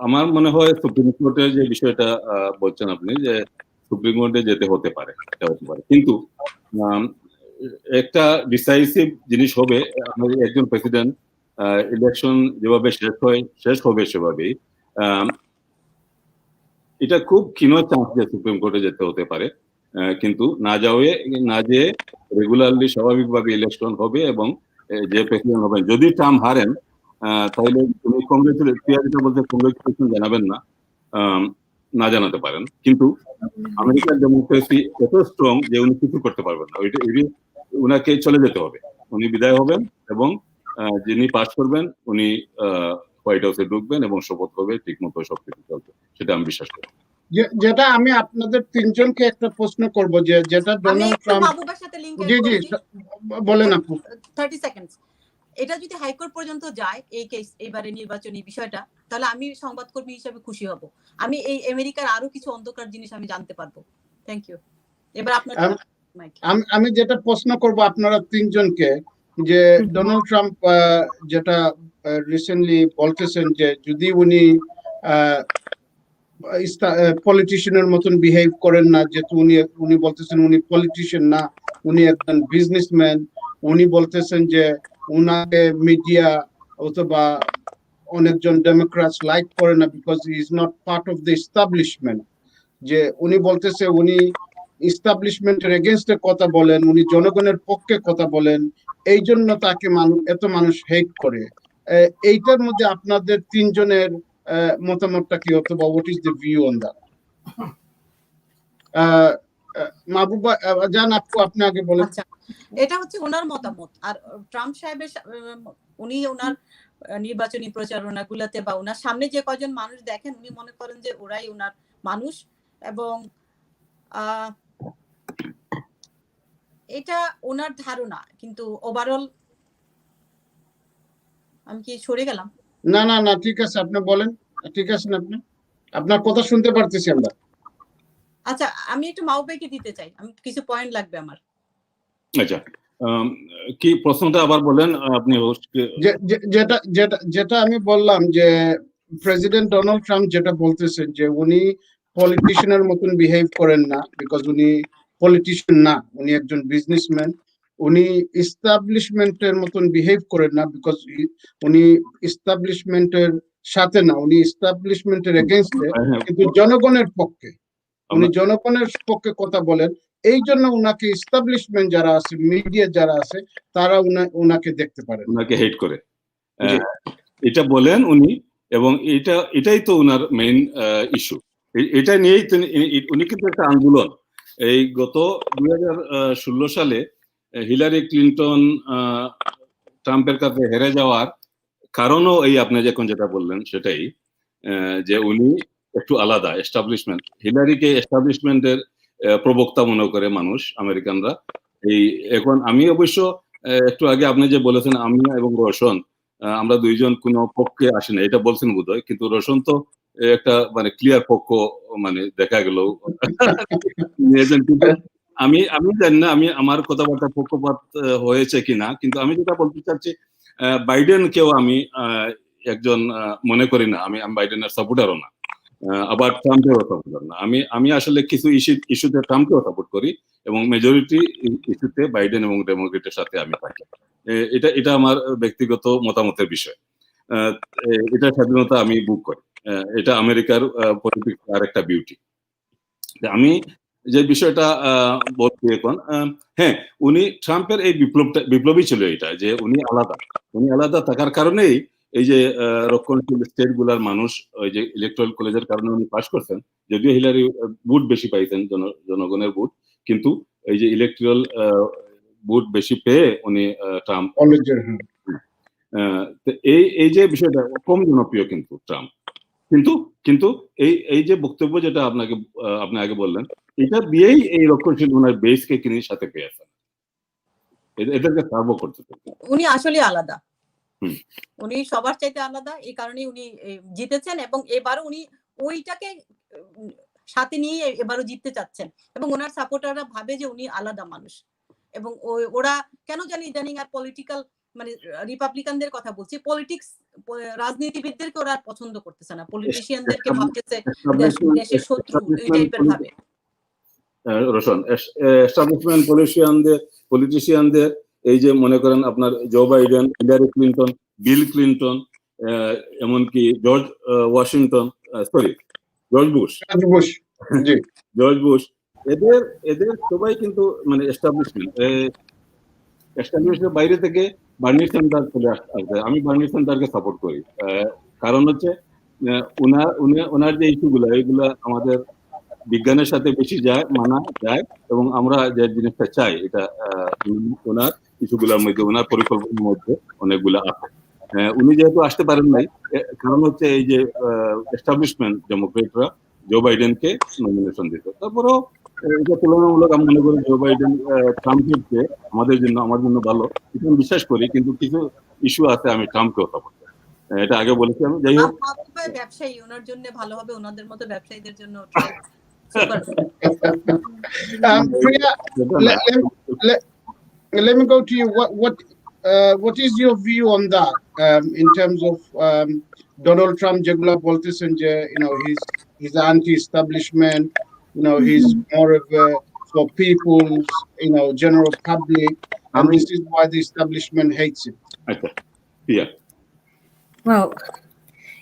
আমার মনে হয় সুপ্রিম কোর্টের যে বিষয়টা বলছেন আপনি, যে সুপ্রিম কোর্টে যেতে হতে পারে, এটা হতে পারে, কিন্তু একটা ডিসাইসিভ জিনিস হবে। আমাদের একজন প্রেসিডেন্ট ইলেকশন যেভাবে শেষ হবে সেভাবেই এটা খুব ক্ষীণ চান্স যে সুপ্রিম কোর্টে যেতে হতে পারে, কিন্তু না যেয়ে রেগুলারলি স্বাভাবিকভাবে ইলেকশন হবে এবং যে প্রেসিডেন্ট হবেন, যদি ট্রাম্প হারেন তাহলে উনি কংগ্রেচুলেশন জানাবেন না জানাতে পারেন, কিন্তু আমেরিকার ডেমোক্রেসি এত স্ট্রং যে উনি কিছু করতে পারবেন না। উনাকে চলে যেতে হবে, উনি বিদায় হবেন এবং যিনি পাস করবেন উনি হোয়াইট হাউসে ঢুকবেন এবং শপথ হবে ঠিক মতো সবকিছু চলবে, সেটা আমি বিশ্বাস করি। যেটা আমি আপনাদের তিনজনকে একটা প্রশ্ন করব, যে যেটা ডোনাল্ড ট্রাম্প, জি জি বলেন আপু, 30 সেকেন্ডস। এটা যদি হাইকোর্ট পর্যন্ত যায় এই কেস, এবারে নির্বাচনী বিষয়টা, তাহলে আমি সংবাদকর্মী হিসেবে খুশি হব। আমি এই আমেরিকার আরো কিছু অন্ধকার জিনিস আমি জানতে পারবো। Thank you. এবার আপনার আমি যেটা প্রশ্ন করব আপনারা তিনজনকে, যে ডোনাল্ড ট্রাম্প যেটা রিসেন্টলি বলতেছেন যে যদি উনি পলিটিশিয়ানের মতন বিহেভ করেন না, যেহেতু উনি উনি বলতেছেন উনি পলিটিশিয়ান না, উনি একজন বিজনেসম্যান। উনি বলতেছেন যে উনাকে মিডিয়া অথবা অনেকজন ডেমোক্র্যাটস লাইক করে না because he is not part of the establishment. যে উনি বলতেছে উনি এস্টাবলিশমেন্টের এগেনস্টে কথা বলেন, উনি জনগণের পক্ষে কথা বলেন, এই জন্য তাকে এত মানুষ হেট করে। এইটার মধ্যে আপনাদের তিনজনের মতামতটা কি, অথবা what is the view on that? Mahbuba জান, আপনি আগে বলেন। আচ্ছা, এটা হচ্ছে ওনার মতামত। আর ট্রাম্প সাহেবের উনি ওনার নির্বাচনী প্রচারণাগুলোতে বা ওনার সামনে যে কয়জন মানুষ দেখেন উনি মনে করেন যে ওরাই ওনার মানুষ, এবং এটা ওনার ধারণা। কিন্তু ওভারঅল আমি কি সরে গেলাম? না না না, ঠিক আছে, আপনি বলেন। ঠিক আছেন আপনি? আপনার কথা শুনতে পারতেছি আমরা। আচ্ছা, আমি একটু মাহবুবকে দিতে চাই, আমি কিছু পয়েন্ট লাগবে আমার। আচ্ছা, কি প্রশ্নটা আবার বলেন আপনি? যেটা যেটা যেটা আমি বললাম যে প্রেসিডেন্ট ডোনাল্ড ট্রাম্প যেটা বলতেছেন যে উনি পলিটিশিয়ানের মতন বিহেভ করেন না বিকজ উনি পলিটিশিয়ান না, উনি একজন বিজনেসম্যান। উনি এস্টাবলিশমেন্টের মতন বিহেভ করেন না বিকজ উনি এস্টাবলিশমেন্টের সাথে না, উনি এস্টাবলিশমেন্টের এগেইনস্টে, কিন্তু জনগণের পক্ষে। উনি জনগণের পক্ষে কথা বলেন, এই জন্য উনাকে এস্টাবলিশমেন্ট যারা আছে, মিডিয়া যারা আছে, তারা উনাকে দেখতে পারেন, উনাকে হেট করে, এটা বলেন উনি। এবং এটাই তো উনার মেইন ইস্যু। এটা নিয়েই উনি কিন্তু একটা আন্দোলন, এই গত 2016 সালে হিলারি ক্লিন্টন ট্রাম্পের কাছে হেরে যাওয়ার কারণও এই আপনি যখন যেটা বললেন সেটাই, যে উনি একটু আলাদা এস্টাবলিশমেন্ট। হিলারিকে এস্টাবলিশমেন্টের প্রবক্তা মনে করে মানুষ, আমেরিকানরা। এই এখন আমি অবশ্য একটু আগে আপনি যে বলেছেন আমি এবং রোশন আমরা দুইজন কোনো পক্ষে আসি না, এটা বলছেন বোধহয়, কিন্তু রোশন তো একটা মানে ক্লিয়ার পক্ষ মানে দেখা গেল নিয়েছেন। কিন্তু আমি জানি না আমি আমার কথাবার্তা পক্ষপাত হয়েছে কিনা, কিন্তু আমি যেটা বলতে চাচ্ছি, বাইডেনকেও আমি একজন মনে করি না, আমি বাইডেনের সাপোর্টারও না, আবার ট্রাম্পেরও সাপোর্টার না। আমি আসলে কিছু ইস্যুতে ট্রাম্পকেও সাপোর্ট করি, এবং মেজরিটি ইস্যুতে বাইডেন এবং ডেমোক্রেটের সাথে আমি থাকি। এটা আমার ব্যক্তিগত মতামতের বিষয়। এটা স্বাধীনতা আমি বুক করি, এটা আমেরিকার পলিটিক্স আর একটা বিউটি। আমি যে বিষয়টা বলছি এখন, হ্যাঁ, উনি ট্রাম্পের এই বিপ্লবী ছিল এটা, যে উনি আলাদা থাকার কারণেই এই যে রক্ষণশীল স্টেট গুলার মানুষ ওই যে ইলেকট্রাল কলেজের কারণে উনি পাস করছেন, যদিও হিলারি ভোট বেশি পাইতেন, জনগণের ভোট, কিন্তু এই যে ইলেকট্রাল ভোট বেশি পেয়ে উনি ট্রাম্প, এই যে বিষয়টা কম জনপ্রিয় কিন্তু ট্রাম্প। কিন্তু এই যে বক্তব্য যেটা আপনি আগে বললেন, এটা দিয়েই এই রক্ষণশীল ওনার বেসকে তিনি সাথে পেয়েছেন, এদেরকে সার্ভ করতে। উনি আসলে আলাদা, উনি সবার চাইতে আলাদা, এই কারণে উনি জিতেছেন, এবং এবারও উনি ওইটাকে সাথে নিয়ে এবারও জিততে চাচ্ছেন, এবং ওনার সাপোর্টাররা ভাবে যে উনি আলাদা মানুষ। এবং ওরা কেন জানি ইদানিং আর পলিটিক্যাল মানে রিপাবলিকানদের কথা বলছি, পলিটিক্স রাজনীতিবিদদেরকে ওরা পছন্দ করতেছে না, পলিটিশিয়ানদেরকে ভাবতেছে দেশের শত্রু, এই টাইপের ভাবে। রোশন, এস্টাবলিশমেন্ট পলিটিশিয়ানদের এই যে মনে করেন আপনার Joe Biden, Hillary Clinton, Bill Clinton, এমনকি জর্জ বুশ, এদের সবাই কিন্তু মানে এস্টাবলিশমেন্টের বাইরে থেকে বার্নি স্যান্ডার্স চলে আসছে। আমি বার্নি স্যান্ডার্সকে সাপোর্ট করি, কারণ হচ্ছে ওনার যে ইস্যুগুলো, এইগুলা আমাদের বিজ্ঞানের সাথে বেশি মানা যায়, এবং আমরা যে জিনিসটা চাই এটা ওনার ইস্যুগুলোর মধ্যে, ওনার পরিকল্পনার মধ্যে অনেকগুলো আছে। উনি যেহেতু আসতে পারেন নাই, কারণ হচ্ছে এই যে এস্টাবলিশমেন্ট ডেমোক্রেটরা জো বাইডেনকে নমিনেশন দিত। তারপরেও এটা তুলনামূলক আমি মনে করি জো বাইডেন ট্রাম্পের চেয়ে আমার জন্য ভালো, এটা আমি বিশ্বাস করি। কিন্তু কিছু ইস্যু আছে আমি ট্রাম্পকেও সাপোর্ট করি, এটা আগে বলেছি আমি। যাই হোক, ব্যবসায়ী ওনার জন্য ভালো হবে, ওনাদের মতো ব্যবসায়ীদের জন্য Priya, let me go to you. what is your view on that in terms of Donald Trump যেগুলা বলতেছেন যে he's anti-establishment, he's more of a for people's general public, and this is why the establishment hates him. Okay. Yeah. Well,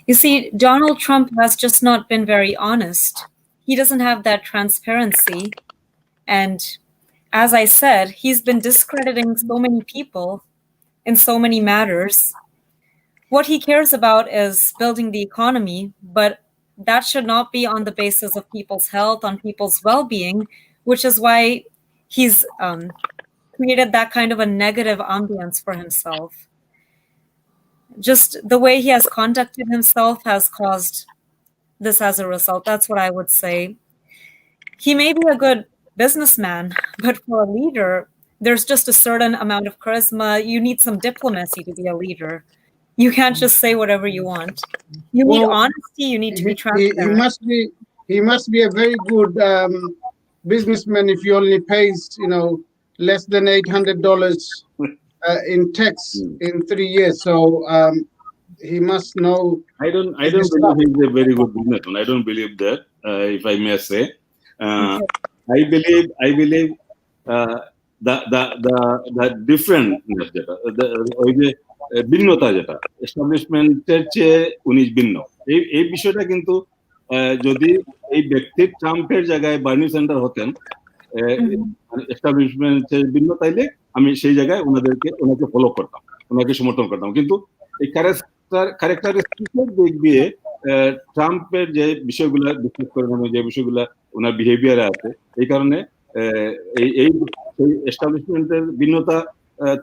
you see, Donald Trump has just not been very honest. He doesn't have that transparency. And as I said, he's been discrediting so many people in so many matters. What he cares about is building the economy, but that should not be on the basis of people's health, on people's well-being, which is why he's created that kind of a negative ambience for himself. Just the way he has conducted himself has caused this as a result. That's what I would say. He may be a good businessman, but for a leader, there's just a certain amount of charisma. You need some diplomacy to be a leader. You can't just say whatever you want. You need honesty. You need to be transparent. He must be a very good businessman if he only pays less than $800 in tax in 3 years. So he must know. I don't believe he's a very good businessman. I don't believe that, if I may say. I believe the different ভিন্নতা যেটা এস্টাবলিশমেন্টের চেয়ে উনি ভিন্ন এই বিষয়টা কিন্তু যদি এই ব্যক্তি ট্রাম্পের জায়গায় বার্নি স্যান্ডার হতেন এস্টাবলিশমেন্টের ভিন্ন তাইলে আমি সেই জায়গায় ওনাকে ফলো করতাম, ওনাকে সমর্থন করতাম। কিন্তু এই ক্যারেক্টারিস্টিকের দিক দিয়ে ট্রাম্পের যে বিষয়গুলো বিশ্বাস করে যে বিষয়গুলো ওনার বিহেভিয়ারে আছে, এই কারণে এই এস্টাবলিশমেন্টের ভিন্নতা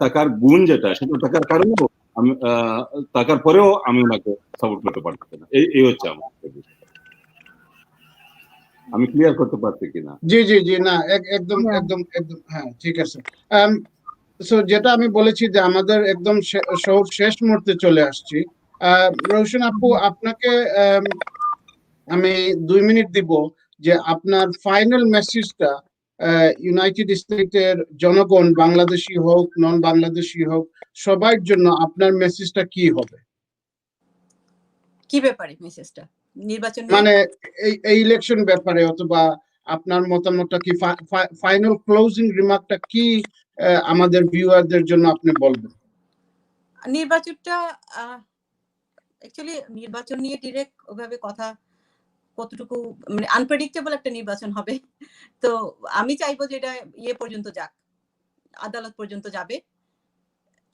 থাকার গুণ যেটা সেটা থাকার কারণেও আমি থাকার পরেও আমি ওনাকে সাপোর্ট করতে পারছি না। এই হচ্ছে আমার বিষয়। আমি ক্লিয়ার করতে পারছি কিনা? জি না, একদম হ্যাঁ, ঠিক আছে। সো যেটা আমি বলেছি যে আমাদের একদম শেষ মুহূর্তে চলে আসছি। রৌশন আপু, আপনাকে আমি 2 মিনিট দিব যে আপনার ফাইনাল মেসেজটা ইউনাইটেড স্টেটের জনগণ, বাংলাদেশি হোক নন বাংলাদেশি হোক, সবার জন্য আপনার মেসেজটা কি হবে? কি ব্যাপারে মেসেজটা? নির্বাচন মানে এই ইলেকশন ব্যাপারে, অথবা আপনার মতামতটা কি, ফাইনাল ক্লোজিং রিমার্কটা কি আমাদের ভিউয়ারদের জন্য আপনি বলবেন? নির্বাচনটা অ্যাকচুয়ালি নির্বাচন নিয়ে ডিরেক্ট ওভাবে কথা কতটুকু মানে আনপ্রেডিক্টেবল একটা নির্বাচন হবে। তো আমি চাইবো যে এটা পর্যন্ত যাক, আদালত পর্যন্ত যাবে।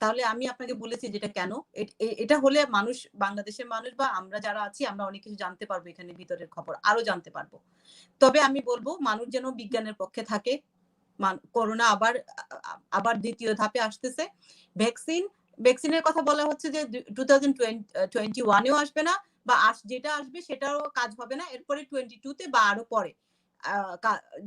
তাহলে আমি আপনাকে বলেছি যেটা কেন, এটা হলে মানুষ, বাংলাদেশের মানুষ বা আমরা যারা আছি, আমরা অনেক কিছু জানতে পারবো, এখানে ভিতরের খবর আরো জানতে পারবো। তবে আমি বলবো মানুষ যেন বিজ্ঞানের পক্ষে থাকে। করোনা আবার দ্বিতীয় ধাপে আসতেছে। ভ্যাকসিনের কথা বলা হচ্ছে যে 2021-এও আসবে না, বা যেটা আসবে সেটাও কাজ হবে না, এরপরে 22-তে বা আরো পরে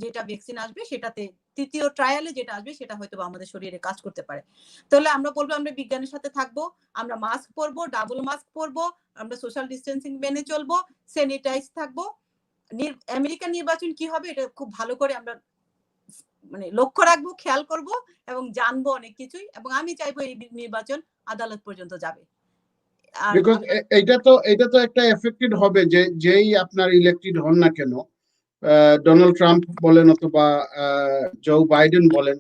যেটা ভ্যাকসিন আসবে সেটাতে তৃতীয় ট্রায়ালে যেটা আসবে সেটা হয়তো আমাদের শরীরে কাজ করতে পারে। তাহলে আমরা বলবো আমরা বিজ্ঞানের সাথে থাকবো, আমরা মাস্ক পরবো, ডাবল মাস্ক পরবো, আমরা সোশ্যাল ডিস্টেন্সিং মেনে চলবো, স্যানিটাইজ থাকবো। আমেরিকান নির্বাচন কি হবে এটা খুব ভালো করে আমরা মানে লক্ষ্য রাখবো, খেয়াল করব এবং জানবো অনেক কিছুই, এবং আমি চাইবো এই নির্বাচন আদালত পর্যন্ত যাবে। বিকজ এটা তো একটা এফেক্টেড হবে যে যেই আপনার ইলেক্টেড হন না কেন, ডোনাল্ড ট্রাম্প বলেন অথবা জো বাইডেন বলেন,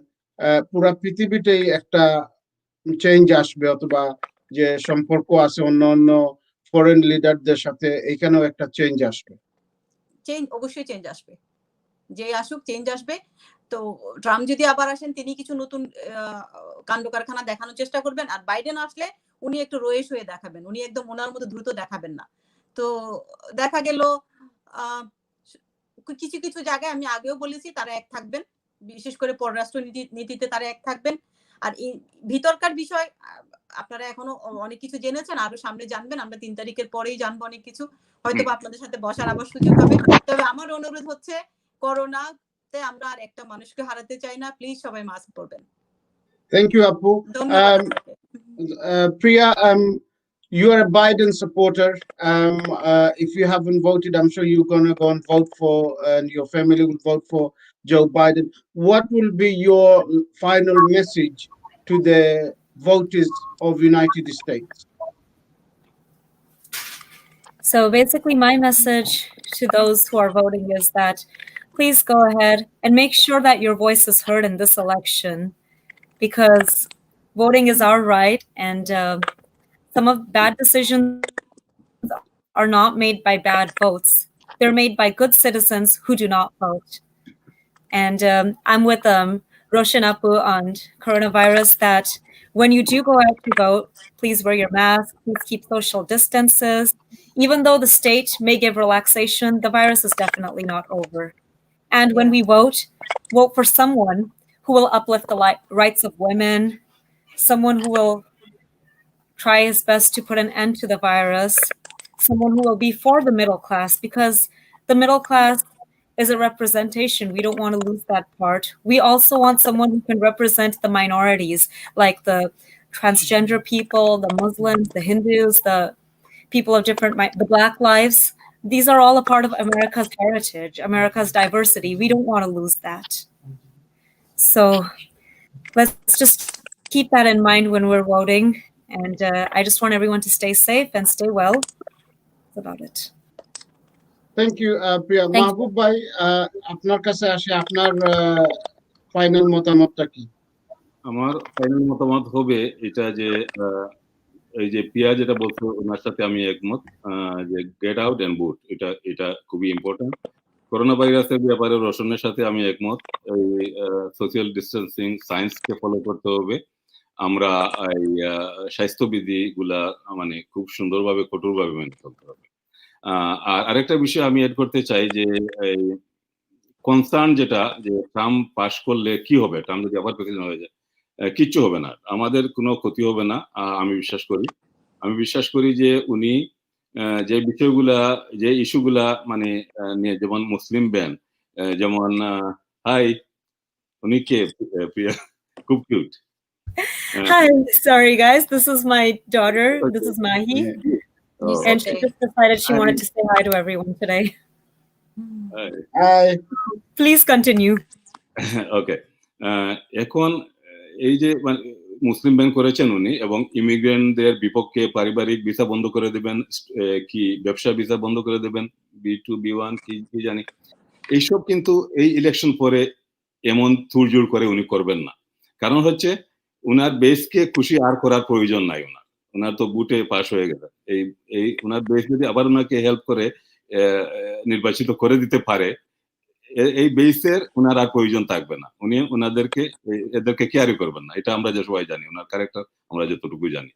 পুরা পৃথিবীতেই একটা চেঞ্জ আসবে, অথবা যে সম্পর্ক আছে অন্য ফরেন লিডারদের সাথে, এইখানেও একটা চেঞ্জ আসবে। অবশ্যই চেঞ্জ আসবে, যে আসুক চেঞ্জ আসবে। তো ট্রাম্প যদি আবার আসেন, তিনি কিছু নতুন কাণ্ড কারখানা দেখানোর চেষ্টা করবেন, আর বাইডেন আসলে উনি একটু রয়েস হয়ে দেখাবেন, উনি একদম ওনার মতো দ্রুত দেখাবেন না। তো দেখা গেল কিছু কিছু জায়গায় আমি আগেও বলেছি তারা এক থাকবেন, বিশেষ করে পররাষ্ট্র নীতিতে তারা এক থাকবেন। আর এই ভিতরকার বিষয় আপনারা এখনো অনেক কিছু জেনেছেন, আরো সামনে জানবেন, আমরা 3 তারিখের পরেই জানবো অনেক কিছু, হয়তো আপনাদের সাথে বসার আবার সুযোগ হবে। তবে আমার অনুরোধ হচ্ছে, করোনাতে আমরা আর একটা মানুষকে হারাতে চাই না, প্লিজ সবাই মাস্ক পরবেন। থ্যাংক ইউ আপু। Priya, you are a Biden supporter. If you haven't voted, I'm sure you're going to go and vote for, and your family will vote for Joe Biden. What will be your final message to the voters of United States? So basically, my message to those who are voting is that please go ahead and make sure that your voice is heard in this election, because voting is our right, and some of bad decisions are not made by bad votes. They're made by good citizens who do not vote. And I'm with Roshan Apu on coronavirus that when you do go out to vote, please wear your mask, please keep social distances. Even though the state may give relaxation, the virus is definitely not over. And when we vote, vote for someone who will uplift the rights of women, someone who will try his best to put an end to the virus, someone who will be for the middle class, because the middle class is a representation. We don't want to lose that part. We also want someone who can represent the minorities, like the transgender people, the Muslims, the Hindus, the people of the Black lives. These are all a part of America's heritage, America's diversity. We don't want to lose that. So let's just keep that in mind when we're voting. And I just want everyone to stay safe and stay well. That's about it. Thank you, Priya. Mahbub bhai, আপনার কাছে আসে আপনার final মতামতটা কি? আমার final মতামত হবে এটা যে এই যে প্রিয়া যেটা বলছো ওনার সাথে আমি একমত, যে গেট আউট এন্ড ভোট, এটা খুবই ইম্পর্টেন্ট। করোনা ভাইরাসের ব্যাপারে রোশনের সাথে আমি একমত। এই সোশ্যাল ডিস্টেন্সিং সায়েন্সকে ফলো করতে হবে। আমরা এই স্বাস্থ্যবিধি গুলা মানে খুব সুন্দরভাবে কঠোরভাবে মেনে চলতে হবে। আর আরেকটা বিষয় আমি এড করতে চাই যে এই কনসার্ন যেটা, যে ট্রাম্প পাস করলে কি হবে, ট্রাম্প যদি আবার প্রেসিডেন্ট হয়ে যায়, কিচ্ছু হবে না, আমাদের কোনো ক্ষতি হবে না আমি বিশ্বাস করি যে উনি যে বিষয়গুলা, যে ইস্যুগুলা মানে নিয়ে, যেমন মুসলিম ব্যান, যেমন হাই উনি কে প্রিয়া, খুব cute. Hi, sorry guys, this is my daughter. This is Mahi. And she just decided she wanted to say hi to everyone today. Hi. Please continue. Okay. এখন এই যে মুসলিম ব্যান করেছেন উনি, এবং ইমিগ্রেন্টদের বিপক্ষে পারিবারিক ভিসা বন্ধ করে দেবেন, কি ব্যবসা ভিসা বন্ধ করে দেবেন, B2 B1 কি জানি, এইসব কিন্তু এই ইলেকশন পরে এমন তুড়জুড় করে উনি করবেন না। কারণ হচ্ছে উনার বেসকে খুশি আর করার প্রয়োজন নাই, ওনার তো বুটে পাস হয়ে গেছে। এই ওনার বেস যদি আবার ওনাকে হেল্প করে নির্বাচিত করে দিতে পারে, এই বেসের ওনার আর প্রয়োজন থাকবে না, উনি এদেরকে কেয়ারই করবেন না। এটা আমরা যে সবাই জানি, ওনার ক্যারেক্টার আমরা যতটুকু জানি।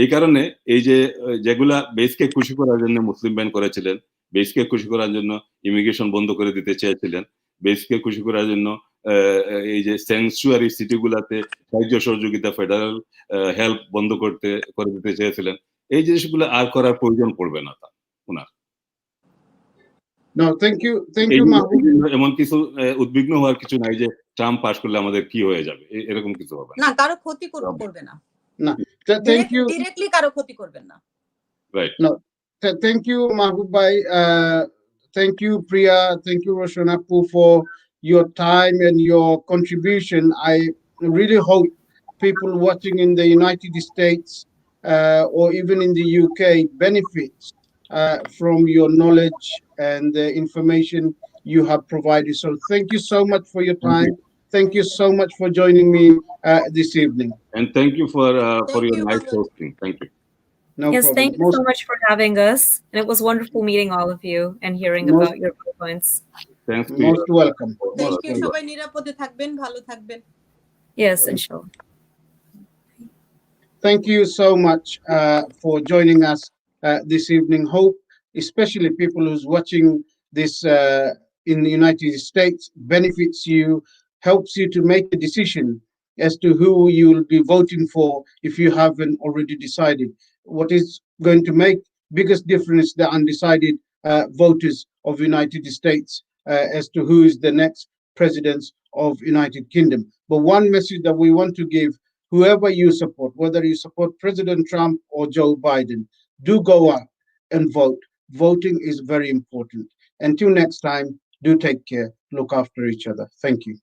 এই কারণে এই যে যেগুলা বেসকে খুশি করার জন্য মুসলিম ব্যান করেছিলেন, বেসকে খুশি করার জন্য ইমিগ্রেশন বন্ধ করে দিতে চেয়েছিলেন, বেসকে খুশি করার জন্য এই যে স্যাংচুয়ারি সিটিগুলাতে সাহায্য সহযোগিতা, ফেডারেল হেল্প বন্ধ করে দিতে চেয়েছিলেন, এই জিনিসগুলো আর করার প্রয়োজন পড়বে না ওনার। No, thank you, Mahbub. এমন কিছু উদ্বিগ্ন হওয়ার কিছু নাই যে ট্রাম্প পাস করলে আমাদের কি হয়ে যাবে, এরকম কিছু হবে না, কারো ক্ষতি করবে না। না, thank you. Directly কারো ক্ষতি করবেন না। Right. No, thank you, Mahbub bhai. Thank you, Priya. Thank you, Rowshan Apu, for your time and your contribution. I really hope people watching in the United States or even in the UK benefits from your knowledge and the information you have provided. So thank you so much for your time. Thank you so much for joining me this evening. And thank you for your nice hosting. Thank you. No yes, problem. thank you so much for having us. And it was wonderful meeting all of you and hearing about your viewpoints. Thanks. Most welcome. Thank you. সবাই নিরাপদে থাকবেন, ভালো থাকবেন। Yes, inshallah. Thank you so much for joining us this evening. Hope, especially people who's watching this in the United States, benefits you, helps you to make a decision as to who you will be voting for if you haven't already decided. What is going to make biggest difference, the undecided voters of United States as to who is the next president of United Kingdom. But one message that we want to give, whoever you support, whether you support President Trump or Joe Biden, do go out and vote. Voting is very important. Until next time, do take care. Look after each other. Thank you.